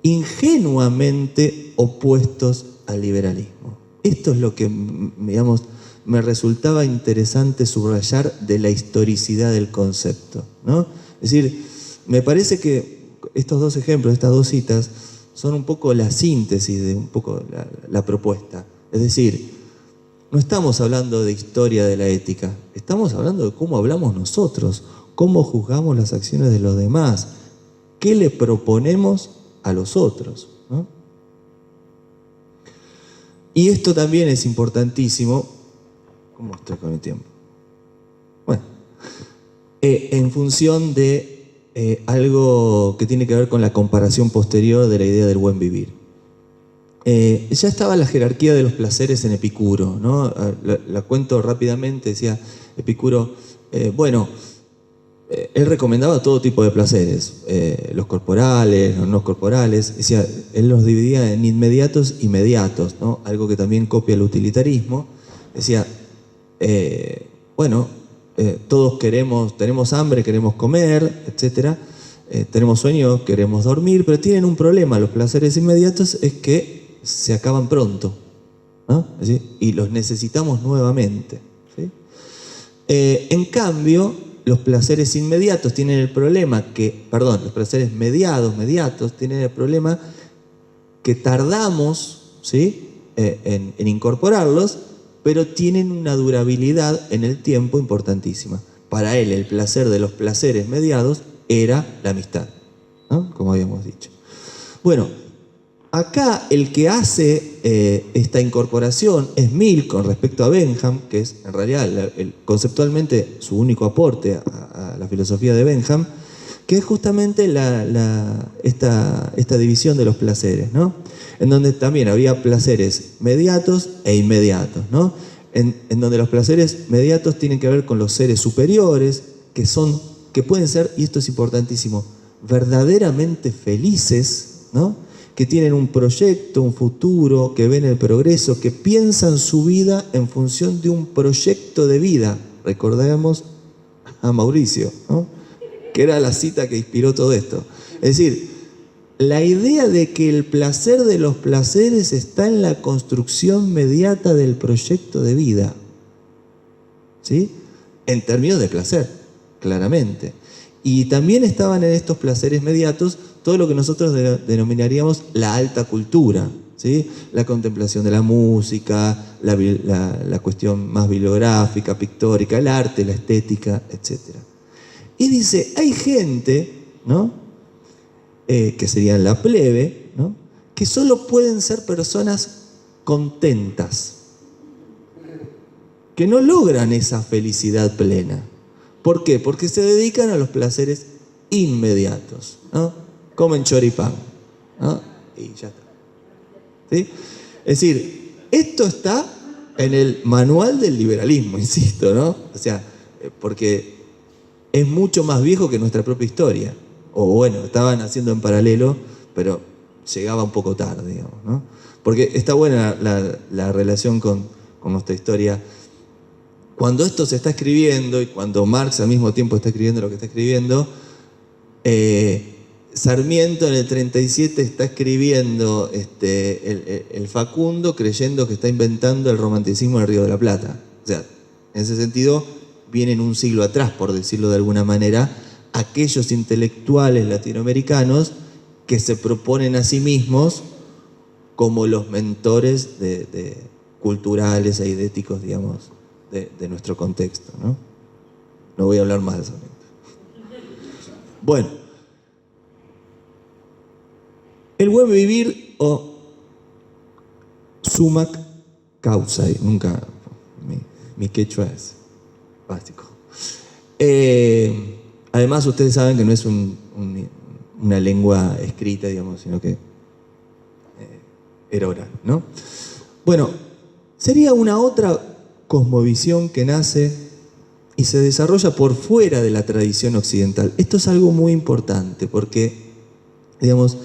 ingenuamente opuestos al liberalismo. Esto es lo que, digamos, me resultaba interesante subrayar de la historicidad del concepto, ¿no? Es decir, me parece que estos dos ejemplos, estas dos citas, son un poco la síntesis de un poco la propuesta. Es decir, no estamos hablando de historia de la ética, estamos hablando de cómo hablamos nosotros, cómo juzgamos las acciones de los demás, qué le proponemos a los otros, ¿no? Y esto también es importantísimo. ¿Cómo estoy con el tiempo? Bueno, en función de algo que tiene que ver con la comparación posterior de la idea del buen vivir. Ya estaba la jerarquía de los placeres en Epicuro, ¿no? La cuento rápidamente. Decía Epicuro, él recomendaba todo tipo de placeres, los corporales, los no corporales. Decía, él los dividía en inmediatos y mediatos, ¿no? Algo que también copia el utilitarismo. Decía, todos tenemos hambre, queremos comer, etc. Tenemos sueño, queremos dormir, pero tienen un problema. Los placeres inmediatos es que se acaban pronto, ¿no? Es decir, y los necesitamos nuevamente, ¿sí? En cambio, los placeres inmediatos tienen el problema los placeres mediatos tienen el problema que tardamos, ¿sí? en incorporarlos, pero tienen una durabilidad en el tiempo importantísima. Para él, el placer de los placeres mediados era la amistad, ¿no? Como habíamos dicho. Bueno, acá el que hace esta incorporación es Mill con respecto a Bentham, que es en realidad conceptualmente su único aporte a la filosofía de Bentham, que es justamente esta división de los placeres, ¿no? En donde también había placeres mediatos e inmediatos, ¿no? En donde los placeres mediatos tienen que ver con los seres superiores, que pueden ser, y esto es importantísimo, verdaderamente felices, ¿no? Que tienen un proyecto, un futuro, que ven el progreso, que piensan su vida en función de un proyecto de vida. Recordemos a Mauricio, ¿no? Que era la cita que inspiró todo esto. Es decir, la idea de que el placer de los placeres está en la construcción mediata del proyecto de vida, ¿sí? En términos de placer, claramente. Y también estaban en estos placeres mediatos todo lo que nosotros denominaríamos la alta cultura, ¿sí? La contemplación de la música, la cuestión más bibliográfica, pictórica, el arte, la estética, etc. Y dice, hay gente, ¿no? Que serían la plebe, ¿no? Que solo pueden ser personas contentas, que no logran esa felicidad plena. ¿Por qué? Porque se dedican a los placeres inmediatos, ¿no? Comen choripán, ¿no? Y ya está, ¿sí? Es decir, esto está en el manual del liberalismo, insisto, ¿no? O sea, porque es mucho más viejo que nuestra propia historia. O bueno, estaban haciendo en paralelo, pero llegaba un poco tarde, digamos, ¿no? Porque está buena la relación con nuestra historia. Cuando esto se está escribiendo y cuando Marx al mismo tiempo está escribiendo lo que está escribiendo, Sarmiento en el 37 está escribiendo el Facundo creyendo que está inventando el romanticismo en el Río de la Plata. O sea, en ese sentido, vienen un siglo atrás, por decirlo de alguna manera, aquellos intelectuales latinoamericanos que se proponen a sí mismos como los mentores culturales e idéticos, digamos, de nuestro contexto, ¿no? No voy a hablar más de Sarmiento. Bueno, el buen vivir o sumac causae, nunca, mi quechua es básico. Además, ustedes saben que no es una lengua escrita, digamos, sino que era oral, ¿no? Bueno, sería una otra cosmovisión que nace y se desarrolla por fuera de la tradición occidental. Esto es algo muy importante porque, digamos,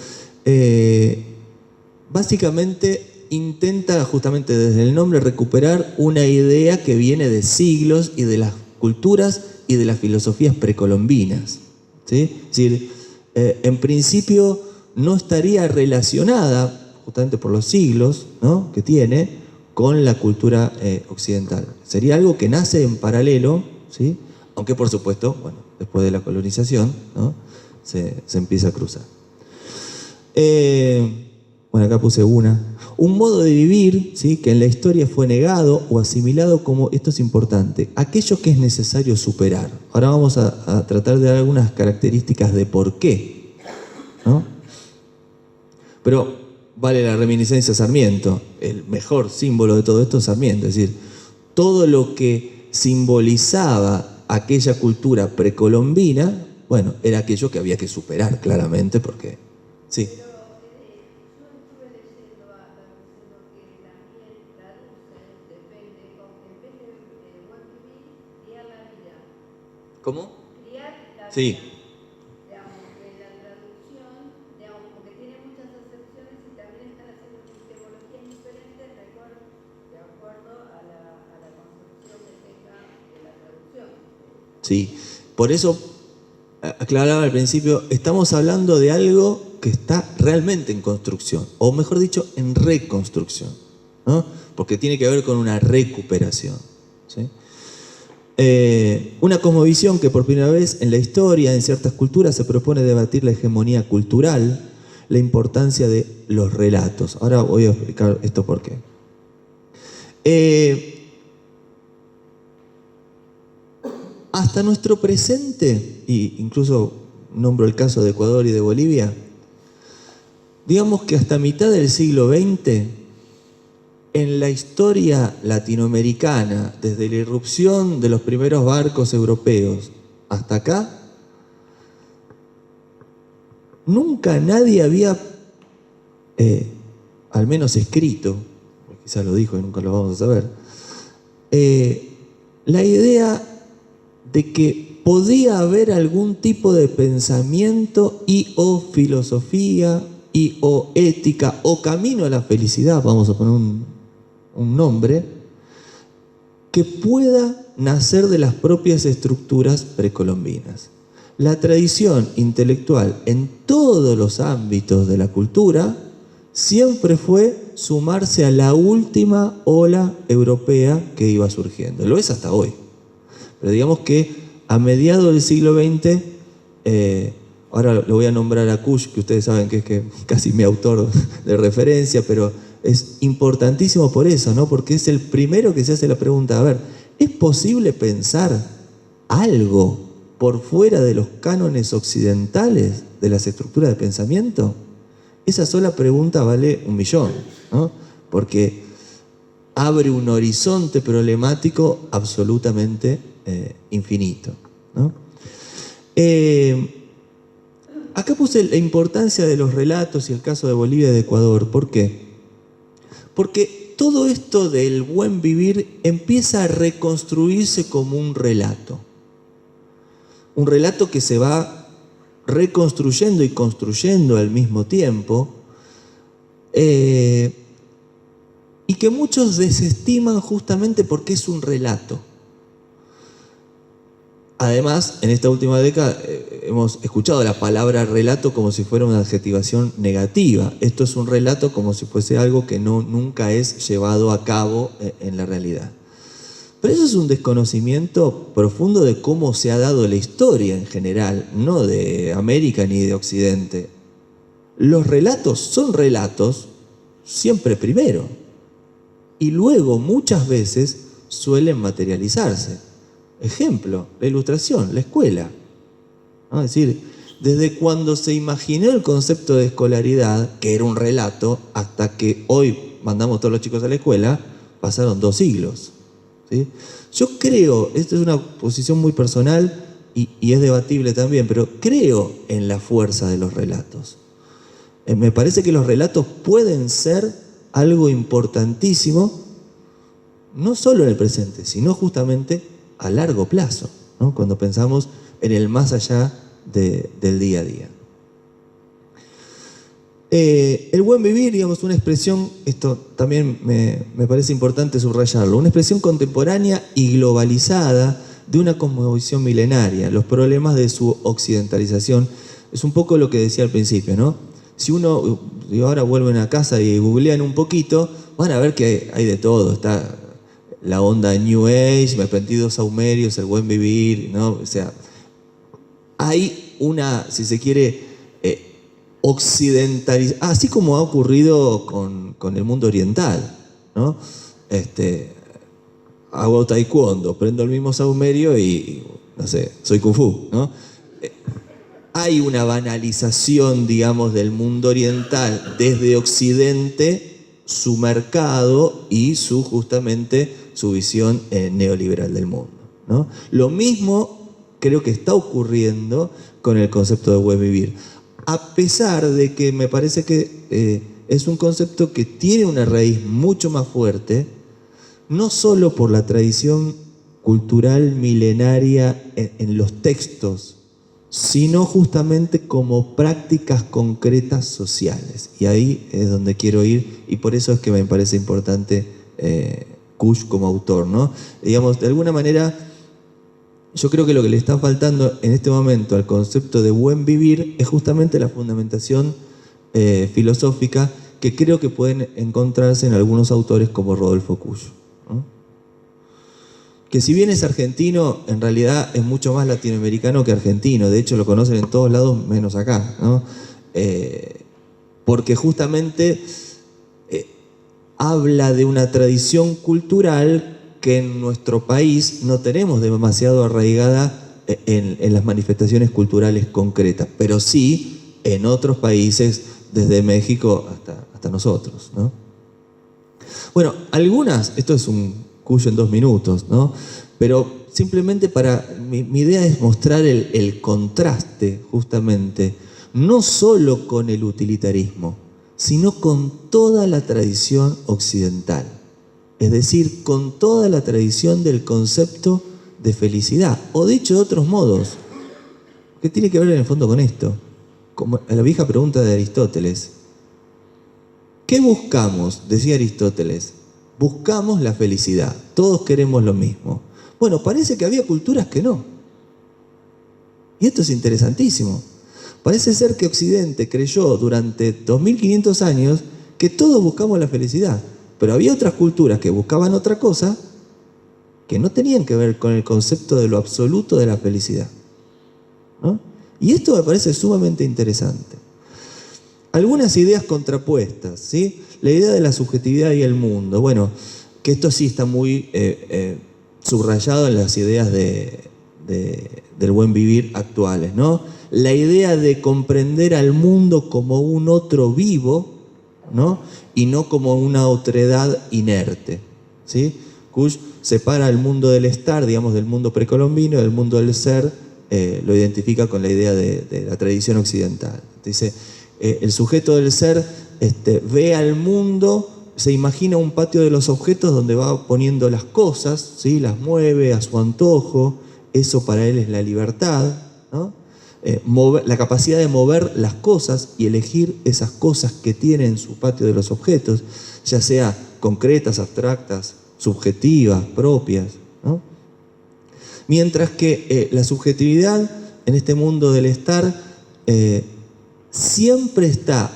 básicamente intenta justamente desde el nombre recuperar una idea que viene de siglos y de las culturas y de las filosofías precolombinas, ¿sí? Es decir, en principio no estaría relacionada, justamente por los siglos, ¿no?, que tiene, con la cultura occidental. Sería algo que nace en paralelo, ¿sí? Aunque por supuesto, bueno, después de la colonización, ¿no?, se empieza a cruzar. Bueno, acá puse un modo de vivir, ¿sí?, que en la historia fue negado o asimilado como, esto es importante, aquello que es necesario superar. Ahora vamos a tratar de dar algunas características de por qué, ¿no? Pero vale la reminiscencia a Sarmiento, el mejor símbolo de todo esto es Sarmiento, es decir, todo lo que simbolizaba aquella cultura precolombina, bueno, era aquello que había que superar claramente, porque, sí. ¿Cómo? Sí. Digamos, que la traducción, digamos, porque tiene muchas acepciones y también están haciendo epistemologías diferentes de acuerdo a la concepción que tenga de la traducción. ¿sí? Por eso, aclaraba al principio, estamos hablando de algo que está realmente en construcción, o mejor dicho, en reconstrucción, ¿no? Porque tiene que ver con una recuperación, ¿sí? Una cosmovisión que por primera vez en la historia, en ciertas culturas, se propone debatir la hegemonía cultural, la importancia de los relatos. Ahora voy a explicar esto por qué. Hasta nuestro presente, e incluso nombro el caso de Ecuador y de Bolivia, digamos que hasta mitad del siglo XX, en la historia latinoamericana, desde la irrupción de los primeros barcos europeos hasta acá, nunca nadie había, al menos escrito, quizás lo dijo y nunca lo vamos a saber, la idea de que podía haber algún tipo de pensamiento y o filosofía y o ética o camino a la felicidad, vamos a poner un nombre, que pueda nacer de las propias estructuras precolombinas. La tradición intelectual en todos los ámbitos de la cultura siempre fue sumarse a la última ola europea que iba surgiendo. Lo es hasta hoy. Pero digamos que a mediados del siglo XX, ahora lo voy a nombrar a Kusch, que ustedes saben que es casi mi autor de referencia, pero es importantísimo por eso, ¿no? Porque es el primero que se hace la pregunta, a ver, ¿es posible pensar algo por fuera de los cánones occidentales de las estructuras de pensamiento? Esa sola pregunta vale 1.000.000, ¿no? Porque abre un horizonte problemático absolutamente infinito, ¿no? Acá puse la importancia de los relatos y el caso de Bolivia y de Ecuador. ¿Por qué? Porque todo esto del buen vivir empieza a reconstruirse como un relato que se va reconstruyendo y construyendo al mismo tiempo, y que muchos desestiman justamente porque es un relato. Además, en esta última década hemos escuchado la palabra relato como si fuera una adjetivación negativa. Esto es un relato como si fuese algo que nunca es llevado a cabo en la realidad. Pero eso es un desconocimiento profundo de cómo se ha dado la historia en general, no de América ni de Occidente. Los relatos son relatos siempre primero, y luego muchas veces suelen materializarse. Ejemplo, la ilustración, la escuela. ¿No? Es decir, desde cuando se imaginó el concepto de escolaridad, que era un relato, hasta que hoy mandamos todos los chicos a la escuela, pasaron 2 siglos. ¿Sí? Yo creo, esta es una posición muy personal y es debatible también, pero creo en la fuerza de los relatos. Me parece que los relatos pueden ser algo importantísimo, no solo en el presente, sino justamente a largo plazo, ¿no? Cuando pensamos en el más allá del día a día. El buen vivir, digamos, una expresión, esto también me parece importante subrayarlo, una expresión contemporánea y globalizada de una cosmovisión milenaria. Los problemas de su occidentalización es un poco lo que decía al principio, ¿no? Si uno, ahora vuelven a casa y googlean un poquito, van a ver que hay de todo. Está la onda New Age, los aprendidos saumerios, el buen vivir, ¿no? O sea, hay una, si se quiere, occidentalización, así como ha ocurrido con el mundo oriental, ¿no? Hago taekwondo, prendo el mismo saumerio y no sé, soy kung fu, ¿no? Hay una banalización, digamos, del mundo oriental desde Occidente, su mercado y justamente su visión neoliberal del mundo, ¿no? Lo mismo creo que está ocurriendo con el concepto de buen vivir, a pesar de que me parece que es un concepto que tiene una raíz mucho más fuerte, no solo por la tradición cultural milenaria en los textos, sino justamente como prácticas concretas sociales. Y ahí es donde quiero ir, y por eso es que me parece importante Kusch como autor, ¿no? Digamos, de alguna manera, yo creo que lo que le está faltando en este momento al concepto de buen vivir es justamente la fundamentación filosófica que creo que pueden encontrarse en algunos autores como Rodolfo Cuyo, ¿no? Que si bien es argentino, en realidad es mucho más latinoamericano que argentino. De hecho, lo conocen en todos lados, menos acá, ¿no? Porque justamente habla de una tradición cultural que en nuestro país no tenemos demasiado arraigada en las manifestaciones culturales concretas, pero sí en otros países, desde México hasta nosotros, ¿no? Bueno, algunas, esto es un Cuyo en 2 minutos, ¿no? Pero simplemente mi idea es mostrar el contraste, justamente, no solo con el utilitarismo, sino con toda la tradición occidental. Es decir, con toda la tradición del concepto de felicidad. O dicho de otros modos, ¿qué tiene que ver en el fondo con esto? Como la vieja pregunta de Aristóteles. ¿Qué buscamos? Decía Aristóteles. Buscamos la felicidad. Todos queremos lo mismo. Bueno, parece que había culturas que no. Y esto es interesantísimo. Parece ser que Occidente creyó durante 2500 años que todos buscamos la felicidad. Pero había otras culturas que buscaban otra cosa que no tenían que ver con el concepto de lo absoluto de la felicidad, ¿no? Y esto me parece sumamente interesante. Algunas ideas contrapuestas, ¿sí? La idea de la subjetividad y el mundo. Bueno, que esto sí está muy subrayado en las ideas del buen vivir actuales, ¿no? La idea de comprender al mundo como un otro vivo, ¿no? Y no como una otredad inerte, ¿sí? Kush separa el mundo del estar, digamos, del mundo precolombino, del mundo del ser, lo identifica con la idea de la tradición occidental. Dice, el sujeto del ser ve al mundo, se imagina un patio de los objetos donde va poniendo las cosas, ¿sí? Las mueve a su antojo, eso para él es la libertad, ¿no? La capacidad de mover las cosas y elegir esas cosas que tiene en su patio de los objetos, ya sea concretas, abstractas, subjetivas, propias, ¿no? Mientras que la subjetividad en este mundo del estar siempre está,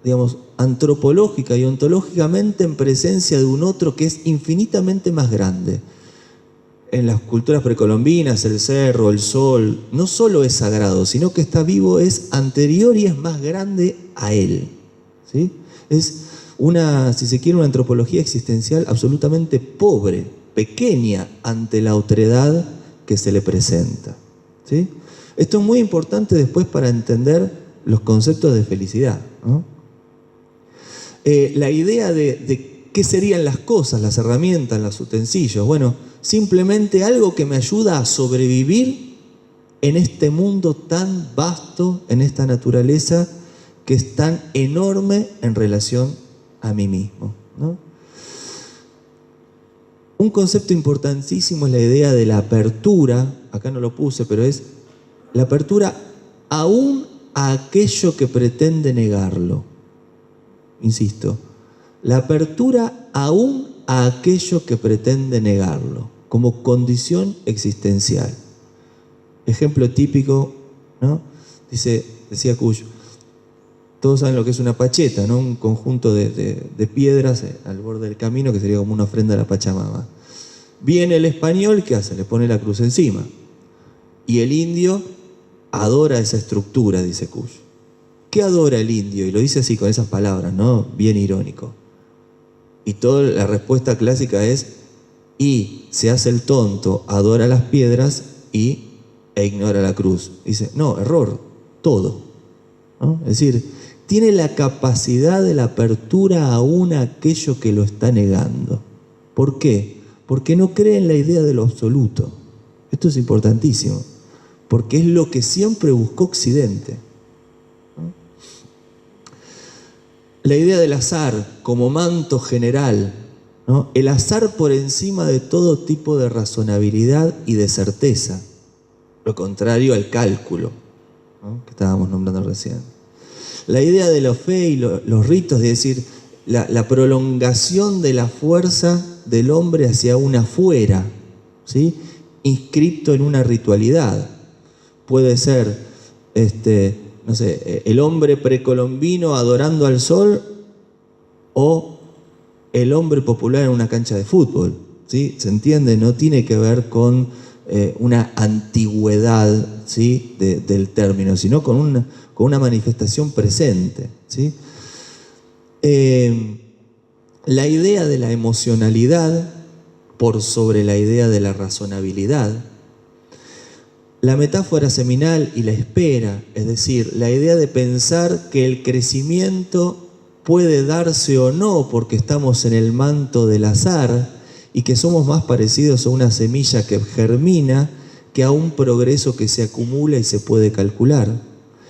digamos, antropológica y ontológicamente en presencia de un otro que es infinitamente más grande. En las culturas precolombinas, el cerro, el sol, no solo es sagrado, sino que está vivo, es anterior y es más grande a él, ¿sí? Es una, si se quiere, una antropología existencial absolutamente pobre, pequeña ante la otredad que se le presenta, ¿sí? Esto es muy importante después para entender los conceptos de felicidad, ¿no? La idea de qué serían las cosas, las herramientas, los utensilios. Bueno, simplemente algo que me ayuda a sobrevivir en este mundo tan vasto, en esta naturaleza que es tan enorme en relación a mí mismo, ¿no? Un concepto importantísimo es la idea de la apertura, acá no lo puse, pero es la apertura aún a aquello que pretende negarlo. Insisto, la apertura aún a aquello que pretende negarlo, como condición existencial. Ejemplo típico, ¿no? Decía Cuyo, todos saben lo que es una pacheta, ¿no? Un conjunto de piedras al borde del camino que sería como una ofrenda a la Pachamama. Viene el español, ¿qué hace? Le pone la cruz encima. Y el indio adora esa estructura, dice Cuyo. ¿Qué adora el indio? Y lo dice así, con esas palabras, ¿no? Bien irónico. Y toda la respuesta clásica es, y se hace el tonto, adora las piedras e ignora la cruz. Dice, no, error, todo, ¿no? Es decir, tiene la capacidad de la apertura aún a aquello que lo está negando. ¿Por qué? Porque no cree en la idea de lo absoluto. Esto es importantísimo, porque es lo que siempre buscó Occidente. La idea del azar como manto general, ¿no? El azar por encima de todo tipo de razonabilidad y de certeza, lo contrario al cálculo, ¿no? Que estábamos nombrando recién. La idea de la fe y los ritos, de decir, la prolongación de la fuerza del hombre hacia una afuera, ¿sí? inscripto en una ritualidad. Puede ser, no sé, el hombre precolombino adorando al sol o el hombre popular en una cancha de fútbol, ¿sí? ¿Se entiende? No tiene que ver con una antigüedad, ¿sí? del término, sino con una manifestación presente, ¿sí? La idea de la emocionalidad por sobre la idea de la razonabilidad. La metáfora seminal y la espera, es decir, la idea de pensar que el crecimiento puede darse o no porque estamos en el manto del azar y que somos más parecidos a una semilla que germina que a un progreso que se acumula y se puede calcular.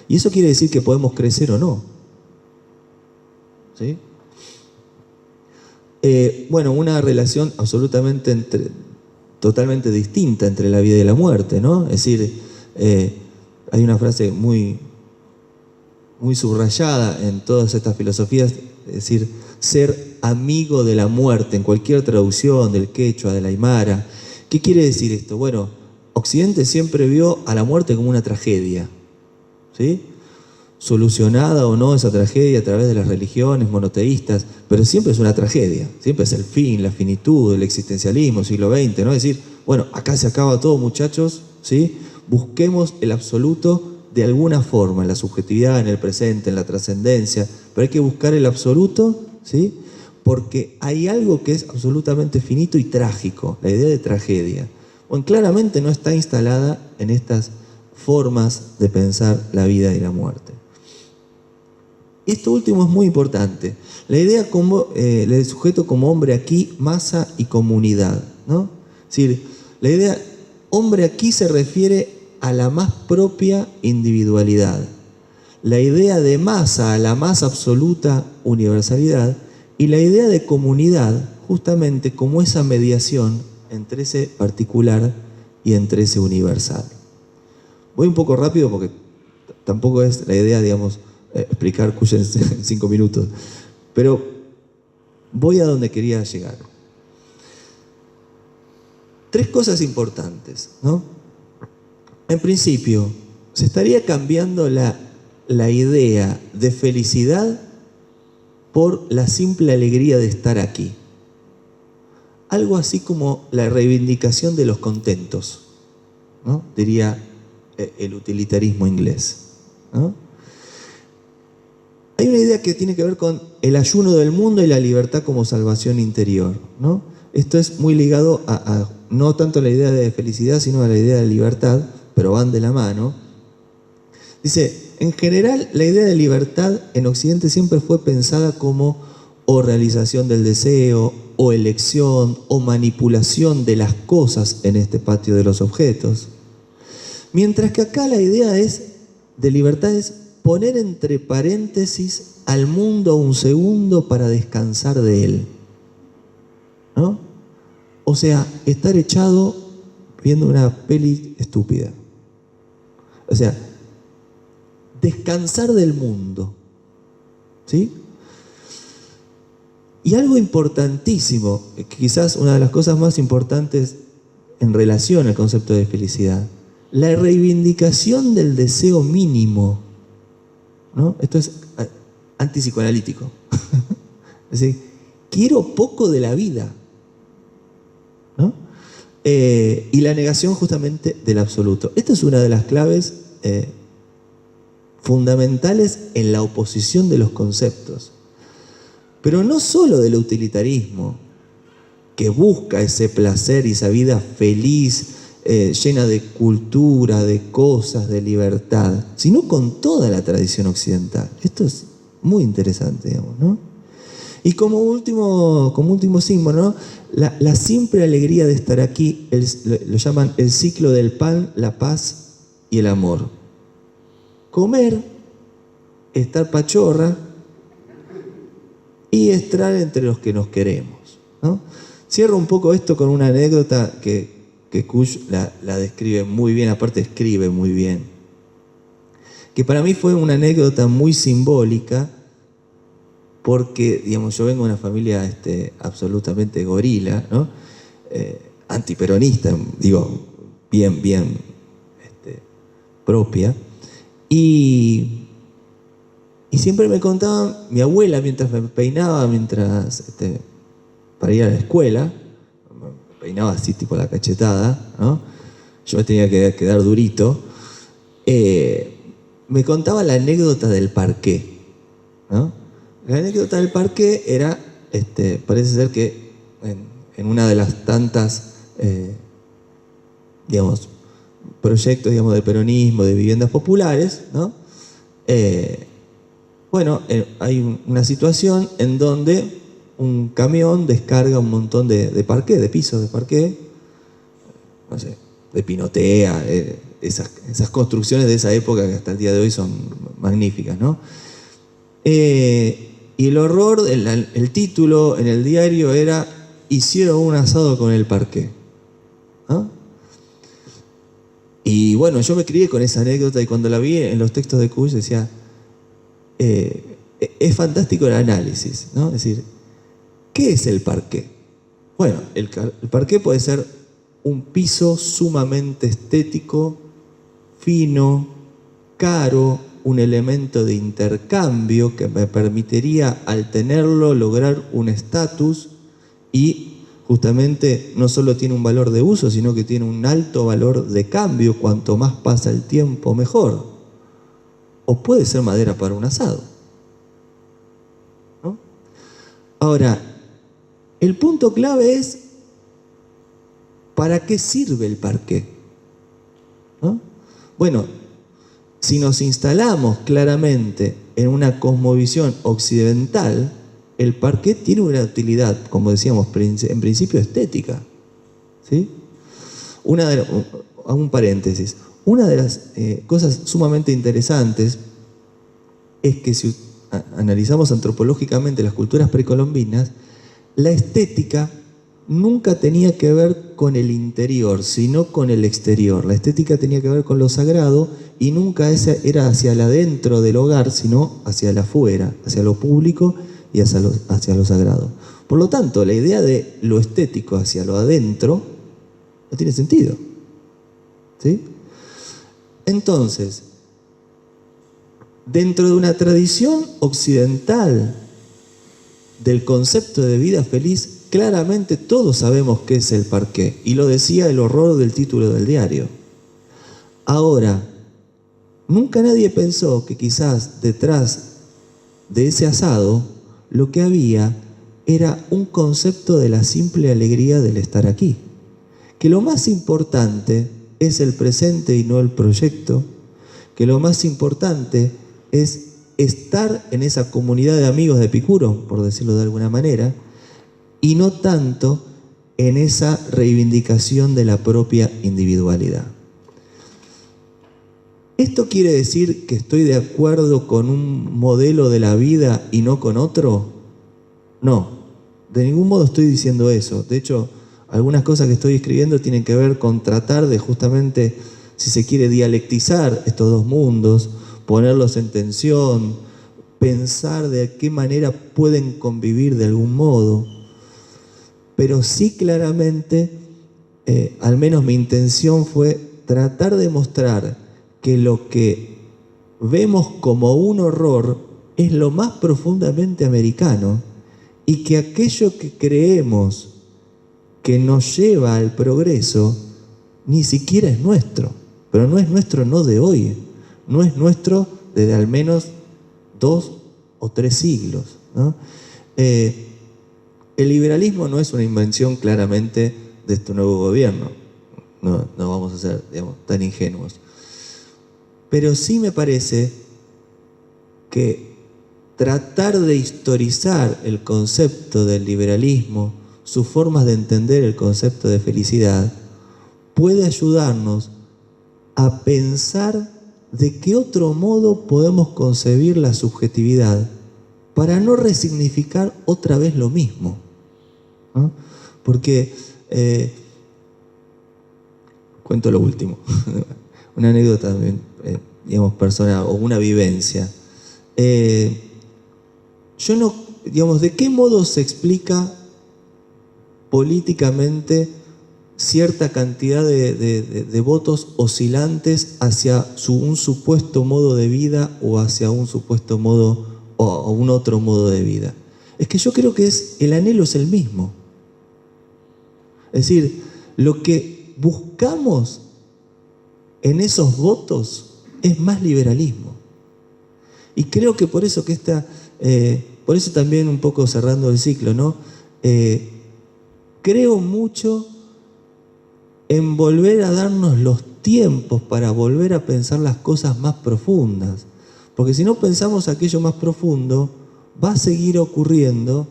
Y eso quiere decir que podemos crecer o no. ¿Sí? Bueno, una relación absolutamente totalmente distinta entre la vida y la muerte, ¿no? Es decir, hay una frase muy subrayada en todas estas filosofías, es decir, ser amigo de la muerte, en cualquier traducción del quechua, del aymara. ¿Qué quiere decir esto? Bueno, Occidente siempre vio a la muerte como una tragedia, ¿sí? Solucionada o no esa tragedia a través de las religiones monoteístas, pero siempre es una tragedia, siempre es el fin, la finitud, el existencialismo, siglo XX, ¿no? Es decir, bueno, acá se acaba todo, muchachos, ¿sí? Busquemos el absoluto de alguna forma, en la subjetividad, en el presente, en la trascendencia, pero hay que buscar el absoluto, ¿sí? Porque hay algo que es absolutamente finito y trágico, la idea de tragedia. Bueno, claramente no está instalada en estas formas de pensar la vida y la muerte. Esto último es muy importante. La idea como el sujeto como hombre aquí, masa y comunidad, ¿no? Es decir, la idea hombre aquí se refiere a la más propia individualidad. La idea de masa a la más absoluta universalidad y la idea de comunidad justamente como esa mediación entre ese particular y entre ese universal. Voy un poco rápido porque tampoco es la idea, digamos, explicar Cuyo en 5 minutos, pero voy a donde quería llegar. 3 cosas importantes, ¿no? En principio, se estaría cambiando la idea de felicidad por la simple alegría de estar aquí. Algo así como la reivindicación de los contentos, ¿no? Diría el utilitarismo inglés, ¿no? Hay una idea que tiene que ver con el ayuno del mundo y la libertad como salvación interior, ¿no? Esto es muy ligado a no tanto a la idea de felicidad, sino a la idea de libertad, pero van de la mano. Dice, en general, la idea de libertad en Occidente siempre fue pensada como o realización del deseo, o elección, o manipulación de las cosas en este patio de los objetos. Mientras que acá la idea de libertad es poner entre paréntesis al mundo un segundo para descansar de él, ¿no? O sea, estar echado viendo una peli estúpida. O sea, descansar del mundo, ¿sí? Y algo importantísimo, quizás una de las cosas más importantes en relación al concepto de felicidad, la reivindicación del deseo mínimo, ¿no? Esto es antipsicoanalítico. Es decir, quiero poco de la vida, ¿no? Y la negación justamente del absoluto. Esta es una de las claves fundamentales en la oposición de los conceptos. Pero no solo del utilitarismo, que busca ese placer y esa vida feliz, llena de cultura, de cosas, de libertad, sino con toda la tradición occidental. Esto es muy interesante, digamos, ¿no? Y como último símbolo, ¿no? La simple alegría de estar aquí, lo llaman el ciclo del pan, la paz y el amor. Comer, estar pachorra y estar entre los que nos queremos, ¿no? Cierro un poco esto con una anécdota que Kush la describe muy bien, aparte escribe muy bien, que para mí fue una anécdota muy simbólica porque, digamos, yo vengo de una familia absolutamente gorila, ¿no? Antiperonista, digo, bien propia. Y siempre me contaba mi abuela mientras me peinaba, para ir a la escuela, me peinaba así tipo la cachetada, ¿no? Yo me tenía que quedar durito. Me contaba la anécdota del parqué, ¿no? La anécdota del parqué era, parece ser que en una de las tantas, digamos, proyectos, digamos, de peronismo, de viviendas populares, ¿no? Hay una situación en donde un camión descarga un montón de parqué, de pisos de parqué, no sé, de pinotea, esas construcciones de esa época que hasta el día de hoy son magníficas, ¿no? Y el horror, el título en el diario era "Hicieron un asado con el parqué", ¿no? Y bueno, yo me crié con esa anécdota y cuando la vi en los textos de Kusch decía, es fantástico el análisis, ¿no? Es decir, ¿qué es el parqué? Bueno, el parqué puede ser un piso sumamente estético, fino, caro, un elemento de intercambio que me permitiría, al tenerlo, lograr un estatus y justamente no solo tiene un valor de uso, sino que tiene un alto valor de cambio. Cuanto más pasa el tiempo, mejor. O puede ser madera para un asado, ¿no? Ahora, el punto clave es ¿para qué sirve el parqué? ¿No? Bueno, si nos instalamos claramente en una cosmovisión occidental, el parqué tiene una utilidad, como decíamos, en principio estética, ¿sí? Hago un paréntesis. Una de las cosas sumamente interesantes es que si analizamos antropológicamente las culturas precolombinas, la estética nunca tenía que ver con el interior, sino con el exterior. La estética tenía que ver con lo sagrado y nunca era hacia el adentro del hogar, sino hacia el afuera, hacia lo público y hacia lo sagrado. Por lo tanto, la idea de lo estético hacia lo adentro no tiene sentido, ¿sí? Entonces, dentro de una tradición occidental del concepto de vida feliz, claramente todos sabemos qué es el parqué, y lo decía el horror del título del diario. Ahora, nunca nadie pensó que quizás detrás de ese asado lo que había era un concepto de la simple alegría del estar aquí, que lo más importante es el presente y no el proyecto, que lo más importante es estar en esa comunidad de amigos de Epicuro, por decirlo de alguna manera, y no tanto en esa reivindicación de la propia individualidad. ¿Esto quiere decir que estoy de acuerdo con un modelo de la vida y no con otro? No, de ningún modo estoy diciendo eso. De hecho, algunas cosas que estoy escribiendo tienen que ver con tratar de justamente, si se quiere, dialectizar estos dos mundos, ponerlos en tensión, pensar de qué manera pueden convivir de algún modo. Pero sí claramente, al menos mi intención fue tratar de mostrar que lo que vemos como un horror es lo más profundamente americano y que aquello que creemos que nos lleva al progreso ni siquiera es nuestro, pero no es nuestro no de hoy, no es nuestro desde al menos 2 o 3 siglos, ¿no? El liberalismo no es una invención claramente de este nuevo gobierno, no vamos a ser, digamos, tan ingenuos, pero sí me parece que tratar de historizar el concepto del liberalismo, sus formas de entender el concepto de felicidad, puede ayudarnos a pensar de qué otro modo podemos concebir la subjetividad para no resignificar otra vez lo mismo, ¿no? Porque, cuento lo último, una anécdota, digamos, personal o una vivencia. Yo no, digamos, ¿de qué modo se explica políticamente cierta cantidad de votos oscilantes hacia un supuesto modo de vida o hacia un supuesto modo o un otro modo de vida. Es que yo creo que el anhelo es el mismo. Es decir, lo que buscamos en esos votos es más liberalismo. Y creo que por eso por eso también un poco cerrando el ciclo, ¿no? Creo mucho en volver a darnos los tiempos para volver a pensar las cosas más profundas. Porque si no pensamos aquello más profundo, va a seguir ocurriendo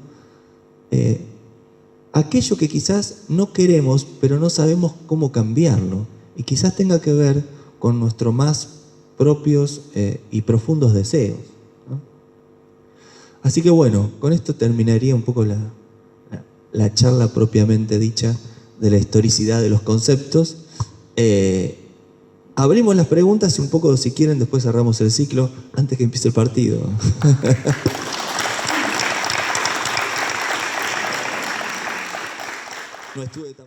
aquello que quizás no queremos, pero no sabemos cómo cambiarlo. Y quizás tenga que ver con nuestros más propios y profundos deseos, ¿no? Así que bueno, con esto terminaría un poco la charla propiamente dicha de la historicidad de los conceptos. Abrimos las preguntas y un poco, si quieren, después cerramos el ciclo antes que empiece el partido. No estuve tan...